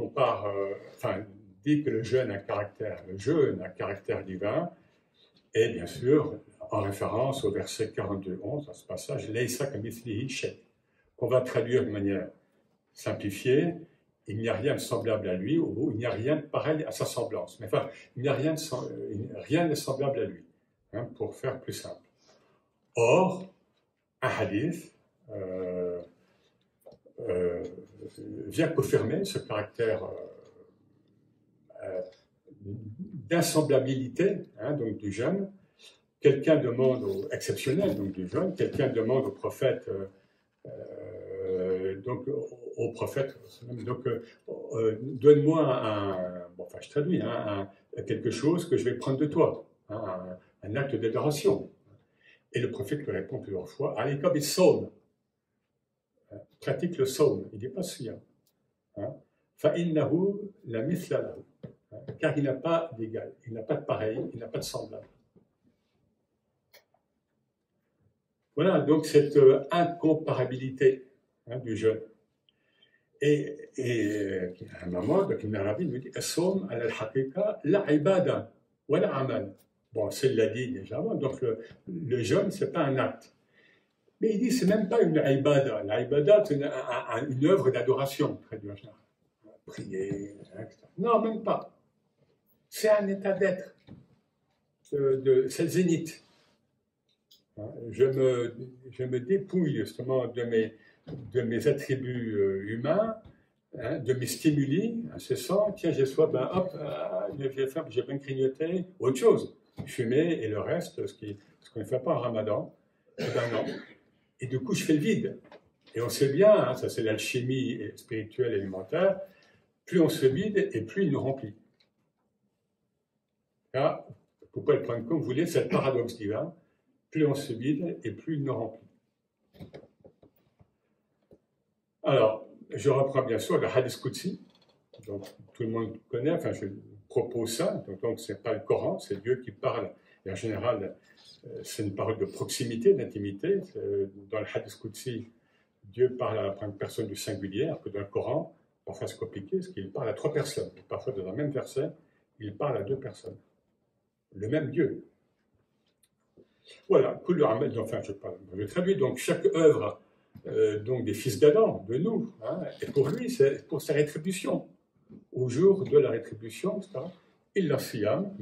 dit que le jeûne a un caractère divin et bien sûr en référence au verset 42-11 dans ce passage, Laysa kamithlihi shay, qu'on va traduire de manière simplifié, il n'y a rien de semblable à lui, ou il n'y a rien de pareil à sa semblance. Mais enfin, il n'y a rien de semblable à lui, pour faire plus simple. Or, un hadith vient confirmer ce caractère d'insemblabilité donc du jeûne. Quelqu'un demande, exceptionnel donc du jeûne, quelqu'un demande au prophète donne-moi je traduis, quelque chose que je vais prendre de toi, un acte d'adoration. Et le prophète lui répond plusieurs fois, Alayka bis-sawm, pratique le sawm, il n'est pas siyam. Fa'innahu la mithla lahu, car il n'a pas d'égal, il n'a pas de pareil, il n'a pas de semblable. Voilà, donc cette incomparabilité du jeûne. Et à un moment, donc Ibn Arabi nous dit As-sawm ala al-haqiqa la ibada wa la amal. Bon, c'est l'a dit déjà avant, donc le jeûne, ce n'est pas un acte. Mais il dit c'est même pas une ibada. La ibada, c'est une œuvre d'adoration, très bien. Prier, etc. Non, même pas. C'est un état d'être. C'est le zénith. Je me dépouille justement de mes attributs humains, de mes stimuli incessants. Tiens, j'ai soif, j'ai bien grignoté, autre chose, fumer et le reste, ce qu'on ne fait pas en Ramadan, non. Et du coup, je fais le vide. Et on sait bien, ça c'est l'alchimie spirituelle et alimentaire, plus on se vide et plus il nous remplit. Là, vous pouvez le prendre comme vous voulez, c'est le paradoxe divin. Plus on se vide et plus il nous remplit. Alors, je reprends bien sûr le Hadith Qudsi, donc tout le monde connaît, enfin je propose ça, donc ce n'est pas le Coran, c'est Dieu qui parle, et en général, c'est une parole de proximité, d'intimité. Dans le Hadith Qudsi, Dieu parle à la première personne du singulier, alors que dans le Coran, parfois c'est compliqué, parce qu'il parle à 3 personnes, et parfois dans un même verset, il parle à 2 personnes. Le même Dieu. Voilà, je traduis donc chaque œuvre donc des fils d'Adam, de nous, et pour lui, c'est pour sa rétribution. Au jour de la rétribution, il la siyam,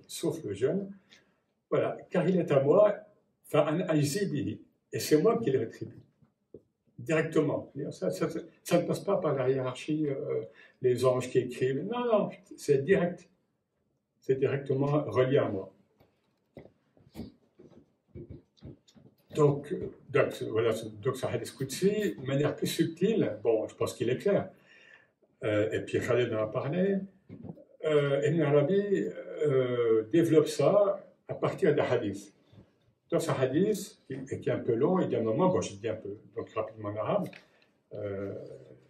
sauf le jeûne, Voilà, car il est à moi, et c'est moi qui le rétribue. Directement. Ça ne passe pas par la hiérarchie, les anges qui écrivent. Non, non, c'est direct. C'est directement relié à moi. Donc voilà, donc ça hadith Qudsi, de manière plus subtile, bon, je pense qu'il est clair. Et puis Khaled en a parlé. Ibn Arabi développe ça à partir d'un hadith. Dans ce hadith, qui est un peu long, il y a un moment, bon, je dis un peu, donc rapidement en arabe,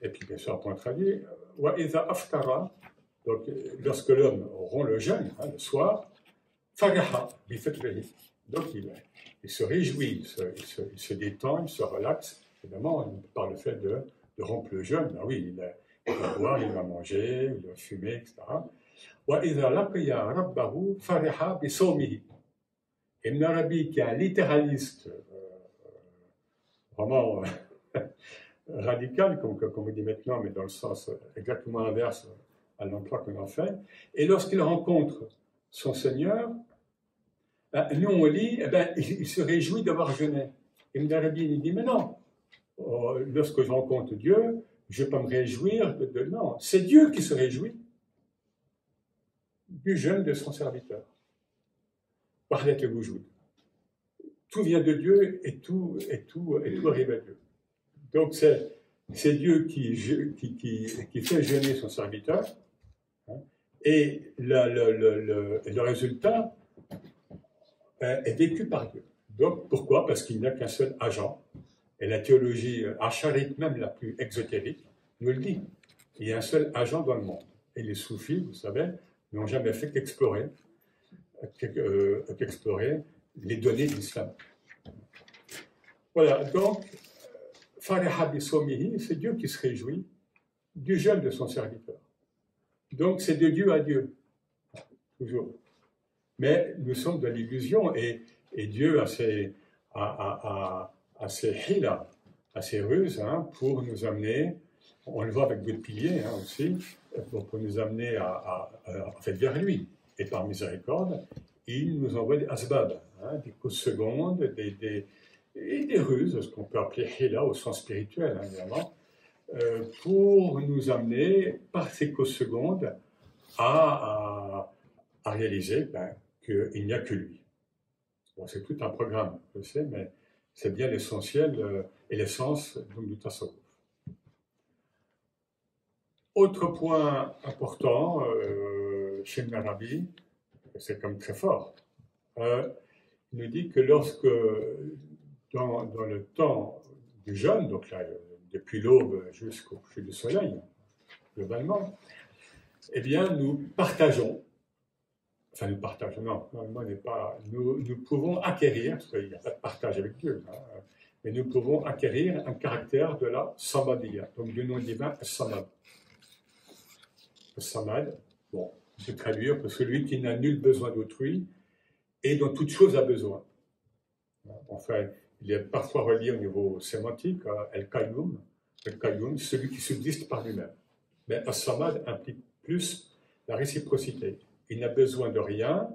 et puis bien sûr, pour traduire, wa iza aftara, donc lorsque l'homme rompt le jeûne, hein, le soir, faraha, bifitrihi, donc il se réjouit, il se détend, il se relaxe, évidemment, par le fait de rompre le jeûne. Ah oui, il va boire, il va manger, il va fumer, etc. Wa iza laqiya rabbahu faraha bisawmihi. Ibn Arabi, qui est un littéraliste vraiment radical, comme on dit maintenant, mais dans le sens exactement inverse à l'emploi qu'on en fait, et lorsqu'il rencontre son Seigneur, nous on lit, il se réjouit d'avoir jeûné. Ibn Arabi il dit, mais non, lorsque je rencontre Dieu, je ne vais pas me réjouir non, c'est Dieu qui se réjouit du jeûne de son serviteur. Parlet le Wujud. Tout vient de Dieu et tout arrive à Dieu. Donc c'est Dieu qui fait jeûner son serviteur, hein, et le résultat est vécu par Dieu. Donc pourquoi? Parce qu'il n'y a qu'un seul agent, et la théologie acharite, même la plus exotérique, nous le dit. Il y a un seul agent dans le monde. Et les soufis, vous savez, n'ont jamais fait qu'explorer les données de l'islam. Voilà, donc, Fariha bisomihi, c'est Dieu qui se réjouit du jeûne de son serviteur. Donc, c'est de Dieu à Dieu, toujours. Mais nous sommes dans l'illusion, et Dieu a ses hila, a ses ruses, hein, pour nous amener, on le voit avec d'autres piliers hein, aussi, pour nous amener en fait, vers lui. Et par miséricorde, il nous envoie des asbab, hein, des causes secondes, et des ruses, ce qu'on peut appeler hila au sens spirituel, hein, évidemment, pour nous amener, par ces causes secondes, à réaliser qu'il n'y a que lui. Bon, c'est tout un programme, je sais, mais c'est bien l'essentiel et l'essence du tasawwuf. Autre point important chez Ibn Arabi, c'est comme très fort, il nous dit que lorsque, dans le temps du jeûne, donc là, depuis l'aube jusqu'au coucher du soleil, globalement, eh bien, nous partageons, enfin nous partageons, non, n'est pas, nous pouvons acquérir, parce qu'il n'y a pas de partage avec Dieu, hein, mais nous pouvons acquérir un caractère de la samadiyya, donc du nom divin Samad. Le Samad, bon, je vais traduire pour celui qui n'a nul besoin d'autrui et dont toute chose a besoin. Enfin, il est parfois relié au niveau sémantique à El-Qayyum, celui qui subsiste par lui-même. Mais As-Samad implique plus la réciprocité. Il n'a besoin de rien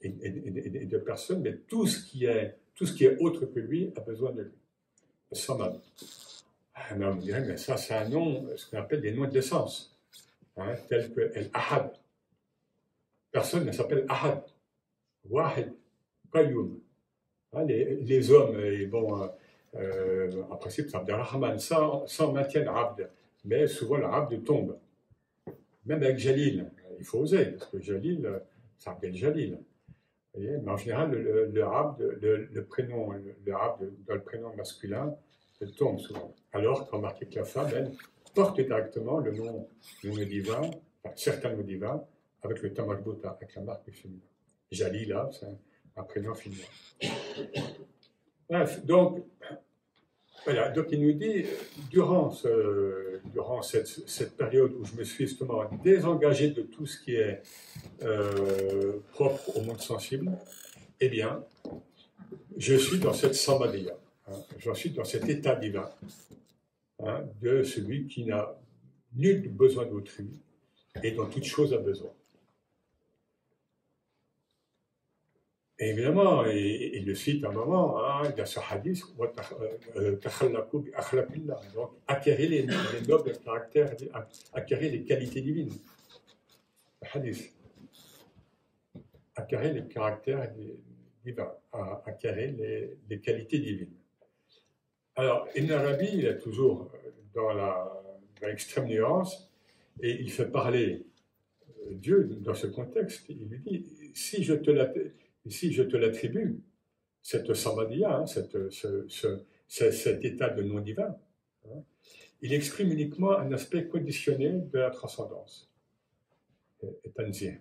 et de personne, mais tout ce qui est autre que lui a besoin de lui. As-Samad. On dirait, mais ça, c'est un nom, ce qu'on appelle des noms de l'essence. Hein, tel que El-Ahad. Personne ne s'appelle Ahad. Wahid, Qayyum. Hein, les hommes, ils vont, en principe, c'est Abdelrahman, sans maintien Abd. Mais souvent, l'Abd tombe. Même avec Jalil, il faut oser, parce que Jalil, c'est Abdel Jalil. Mais en général, le Abd, le prénom, le Abd dans le prénom masculin, il tombe souvent. Alors, remarquez que la femme, elle, porte directement le nom divin, enfin, certains noms divins, avec le tamarbuta, avec la marque féminine. Jalila, c'est un prénom féminin. Bref, donc, voilà, donc il nous dit, durant cette période où je me suis justement désengagé de tout ce qui est propre au monde sensible, eh bien, je suis dans cette samadhiya, hein, je suis dans cet état divin, hein, de celui qui n'a nul besoin d'autrui et dont toute chose a besoin. Et évidemment, il le cite un moment, hein, dans ce hadith, donc acquérir les nobles caractères, acquérir les qualités divines. Le hadith. Acquérir les caractères divins, acquérir les qualités divines. Alors, Ibn Arabi, il est toujours dans l'extrême nuance, et il fait parler Dieu dans ce contexte. Il lui dit, si je te l'attribue, cette samadhiya, cet état de non divin, hein, il exprime uniquement un aspect conditionné de la transcendance, et tanzih.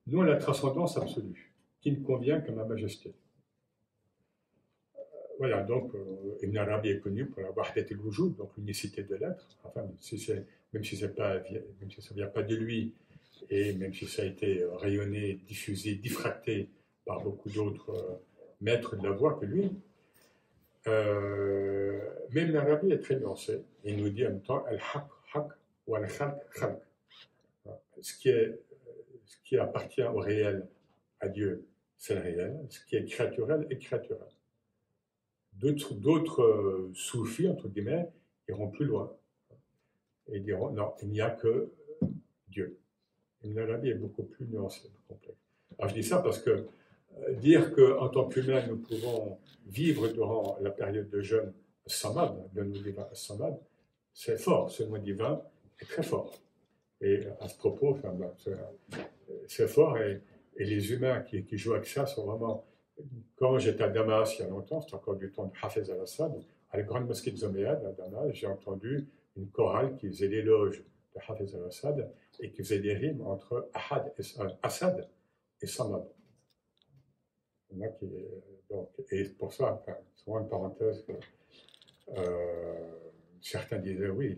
Non la transcendance absolue, qui ne convient qu'à ma majesté. Voilà, donc Ibn Arabi est connu pour la wahdat al-wujud, donc l'unicité de l'être, enfin, même si ça ne vient pas de lui, et même si ça a été rayonné, diffusé, diffracté par beaucoup d'autres maîtres de la voix que lui, mais Ibn Arabi est très nuancé. Il nous dit en même temps al-haq, haq, ou al-khalq, khalq. Ce qui appartient au réel, à Dieu, c'est le réel. Ce qui est créaturel est créaturel. D'autres soufis, entre guillemets, iront plus loin et diront non, il n'y a que Dieu. Ibn Arabi est beaucoup plus nuancé, plus complexe. Alors je dis ça parce que dire qu'en tant qu'humain, nous pouvons vivre durant la période de jeûne samad, le mot divin samad, c'est fort, ce mot divin est très fort. Et à ce propos, enfin, c'est fort, et les humains qui jouent avec ça sont vraiment... Quand j'étais à Damas il y a longtemps, c'était encore du temps de Hafez al-Assad, à la grande mosquée de Zoméad à Damas, j'ai entendu une chorale qui faisait l'éloge de Hafez al-Assad et qui faisait des rimes entre Assad et Samad. Et pour ça, enfin, souvent une parenthèse, certains disaient oui,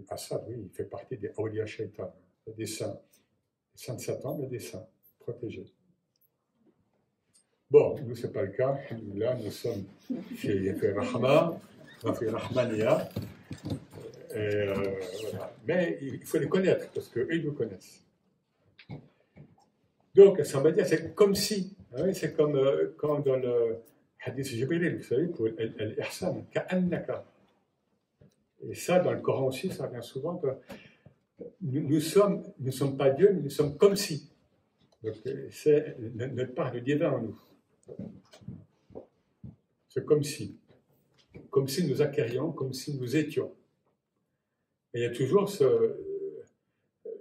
Assad, oui, il fait partie des Awliya Shaitan, des saints de Satan, mais des saints protégés. Bon, nous, ce n'est pas le cas. Là, nous sommes chez Rahma, chez Rahmania. Voilà. Mais il faut les connaître, parce qu'eux, ils nous connaissent. Donc, ça veut dire, c'est comme si, hein, c'est comme quand dans le hadith Jibril, vous savez, pour al-ihsan, ka'annaka. Et ça, dans le Coran aussi, ça revient souvent. Nous ne sommes pas Dieu, mais nous sommes comme si. Donc, c'est notre part de divin en nous. C'est comme si nous acquérions, comme si nous étions. Et il y a toujours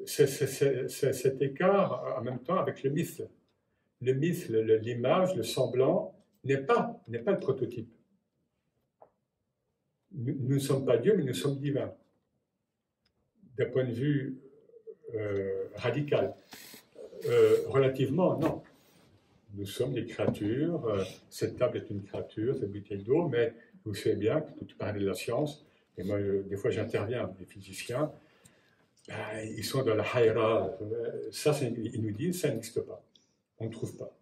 cet écart en même temps avec le mythe. Le mythe, l'image, le semblant n'est pas le prototype. Nous ne sommes pas Dieu, mais nous sommes divins. D'un point de vue radical. Relativement, non. Nous sommes des créatures, cette table est une créature, cette bouteille d'eau, mais vous savez bien que tu parles de la science, et moi, des fois j'interviens, les physiciens, ils sont dans la hayra, ça, ils nous disent, ça n'existe pas, on ne trouve pas.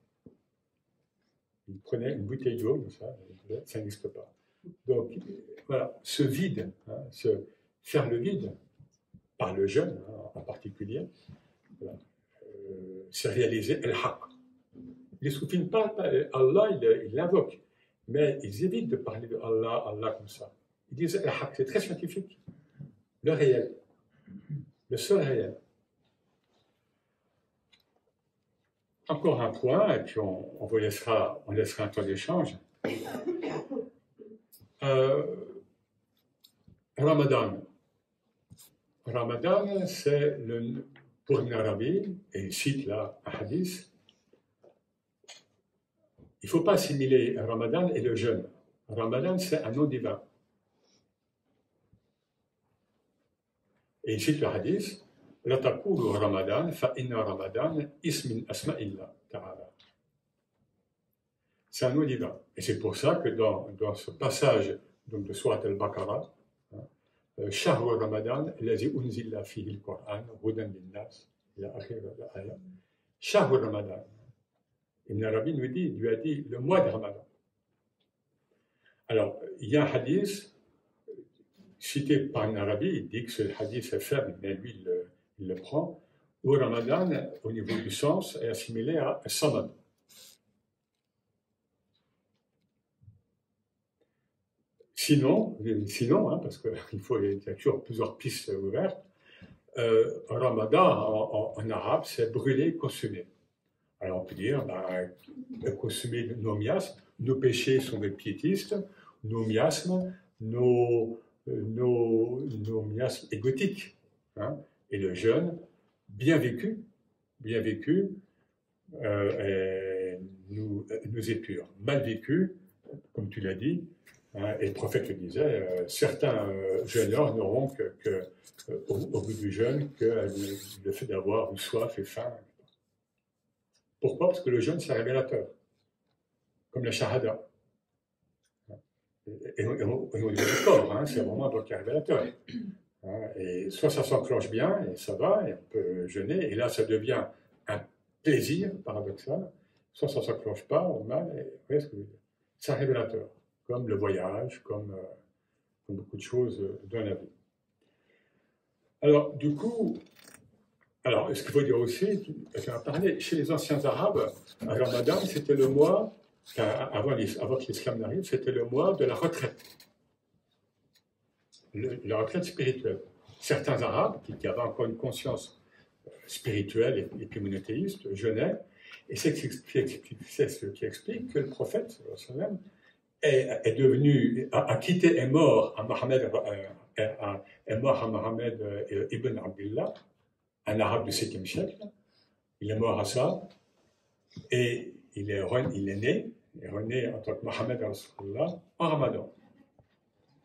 Ils prenaient une bouteille d'eau, ça n'existe pas. Donc, voilà, ce vide, hein, faire le vide, par le jeûne en particulier, voilà, c'est réaliser al-haq. Les soufis ne parlent pas, Allah, ils l'invoquent, mais ils évitent de parler de Allah comme ça. Ils disent al-haq, c'est très scientifique, le réel, le seul réel. Encore un point, et puis on laissera un temps d'échange. Ramadan. Ramadan, c'est pour Ibn Arabi, et il cite là un hadith, il ne faut pas assimiler Ramadan et le jeûne. Ramadan, c'est un nom divin. Et il cite le hadith, La taqulu Ramadan, fa inna Ramadan ismin asma'illah ta'ala. C'est un nom divin. Et c'est pour ça que dans ce passage donc, de Surat al-Baqarah, شهر رمضان الذي أنزل فيه القرآن هدى للناس إلى آخر الآية. شهر رمضان. Ibn Arabi lui a dit le mois de Ramadan. Alors, il y a un hadith cité par Ibn Arabi, il dit que ce hadith est faible, mais lui, il le prend, où Ramadan, au niveau du sens, est assimilé à Samad. sinon hein, parce qu'il y a toujours plusieurs pistes ouvertes, Ramadan en arabe, c'est brûler, consumer. Alors on peut dire, consommer nos miasmes, nos péchés sont des piétistes, nos miasmes, nos miasmes égotiques. Hein, et le jeûne, bien vécu, nous épure. Mal vécu, comme tu l'as dit, hein, et le prophète le disait, certains jeûneurs n'auront au bout du jeûne que le fait d'avoir une soif et faim. Pourquoi? Parce que le jeûne, c'est révélateur, comme la shahada. Et au niveau du corps, hein, c'est vraiment un révélateur. Hein, et soit ça s'enclenche bien, et ça va, et on peut jeûner, et là ça devient un plaisir paradoxal, soit ça ne s'enclenche pas, au mal, et vous voyez ce que je veux dire. C'est un révélateur, comme le voyage, comme beaucoup de choses dans la vie. Alors, du coup, ce qu'il faut dire aussi, j'en ai parlé, chez les anciens Arabes, Ramadan, c'était le mois, avant que l'islam n'arrive, c'était le mois de la retraite. La retraite spirituelle. Certains Arabes, qui avaient encore une conscience spirituelle et puis monothéiste, jeûnaient, et c'est ce qui explique que le prophète est devenu, a quitté, est mort à Mohammed ibn Abdullah, un arabe du 7e siècle. Il est mort à ça, et il est né en tant que Mohammed Rasulullah en Ramadan.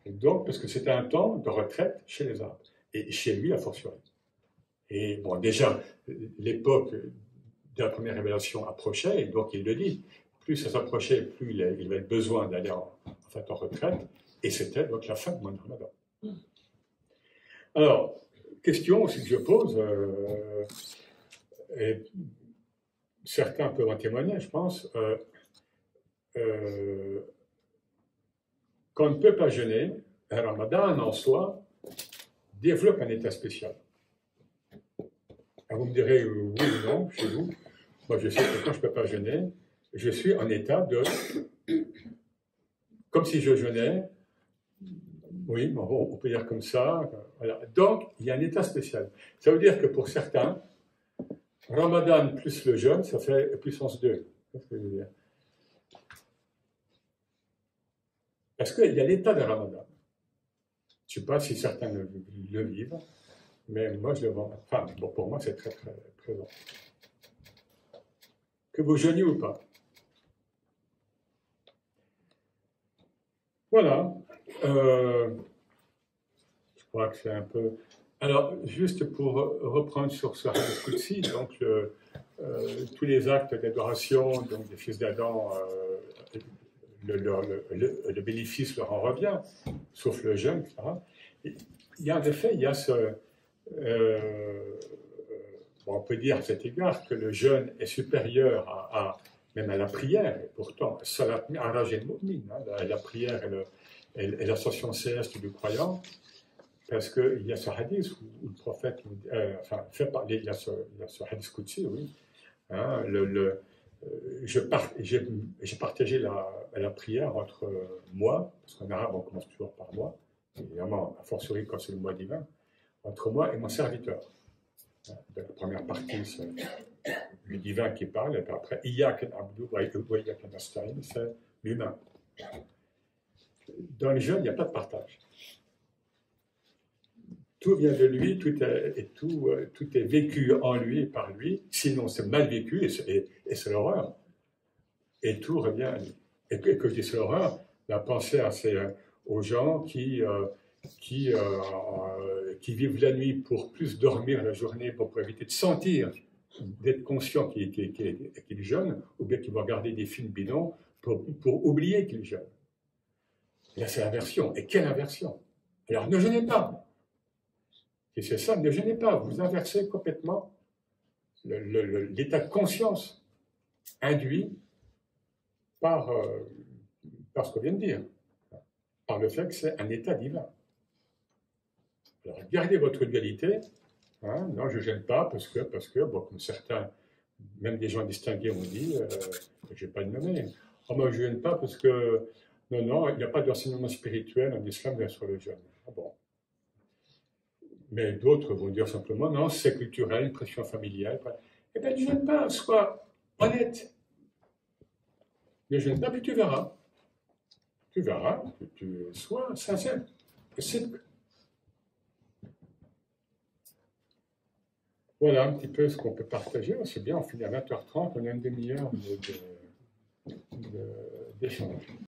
Et donc, parce que c'était un temps de retraite chez les Arabes, et chez lui, a fortiori. Et bon, déjà, l'époque de la première révélation approchait, et donc il le dit. Plus ça s'approchait, plus il avait besoin d'aller en retraite, et c'était donc la fin du mois de Ramadan. Alors, question aussi que je pose, et certains peuvent en témoigner, je pense. Qu'on ne peut pas jeûner, un Ramadan en soi développe un état spécial. Alors vous me direz oui ou non, chez vous. Moi, je sais que quand je ne peux pas jeûner, je suis en état de... Comme si je jeûnais. Oui, bon, on peut dire comme ça. Voilà. Donc, il y a un état spécial. Ça veut dire que pour certains, Ramadan plus le jeûne, ça fait puissance 2. C'est ce que je veux dire. Parce qu'il y a l'état de Ramadan. Je ne sais pas si certains le vivent, mais moi, je le vois. Enfin, bon, pour moi, c'est très, très présent. Que vous jeûniez ou pas. Voilà. Je crois que c'est un peu... Alors, juste pour reprendre sur ce hadith Qudsi, donc tous les actes d'adoration, donc des fils d'Adam, le bénéfice leur en revient, sauf le jeûne, etc. Il y a en effet, il y a on peut dire à cet égard que le jeûne est supérieur même à la prière, et pourtant, salat mi'raj al-mu'min, la prière et l'ascension céleste du croyant, parce qu'il y a ce hadith où le prophète fait parler, il y a ce hadith Qudsi, oui, hein, j'ai partagé la prière entre moi, parce qu'en arabe on commence toujours par moi, évidemment, a fortiori quand c'est le mois divin, entre moi et mon serviteur. De la première partie, c'est le divin qui parle, et puis après, Iyyak al-abdu wa iyyak al-nasta'in, c'est l'humain. Dans les jeunes, il n'y a pas de partage. Tout vient de lui, tout est vécu en lui et par lui, sinon c'est mal vécu et c'est l'horreur. Et tout revient à lui. Et que je dis c'est l'horreur, la pensée aux gens qui vivent la nuit pour plus dormir la journée, pour éviter de sentir, d'être conscient qu'il est jeune, ou bien qu'il va regarder des films bidons pour oublier qu'il est jeune. Là, c'est l'inversion. Et quelle inversion? Alors, ne jeûnez pas. Et c'est ça, ne jeûnez pas. Vous inversez complètement l'état de conscience induit par ce qu'on vient de dire, par le fait que c'est un état divin. Alors, gardez votre dualité. Hein, non, je ne gêne pas parce que bon, comme certains, même des gens distingués ont dit, je ne vais pas le nommer. Oh, moi, je ne gêne pas parce que Non, non, il n'y a pas d'enseignement spirituel en islam bien sur le jeûne. Ah bon. Mais d'autres vont dire simplement, non, c'est culturel, une pression familiale. Eh bien, ne jeûne pas, sois honnête. Ne jeûne pas, puis tu verras. Tu verras, tu sois sincère. Voilà un petit peu ce qu'on peut partager. C'est bien, on finit à 20h30, on a une demi-heure d'échange.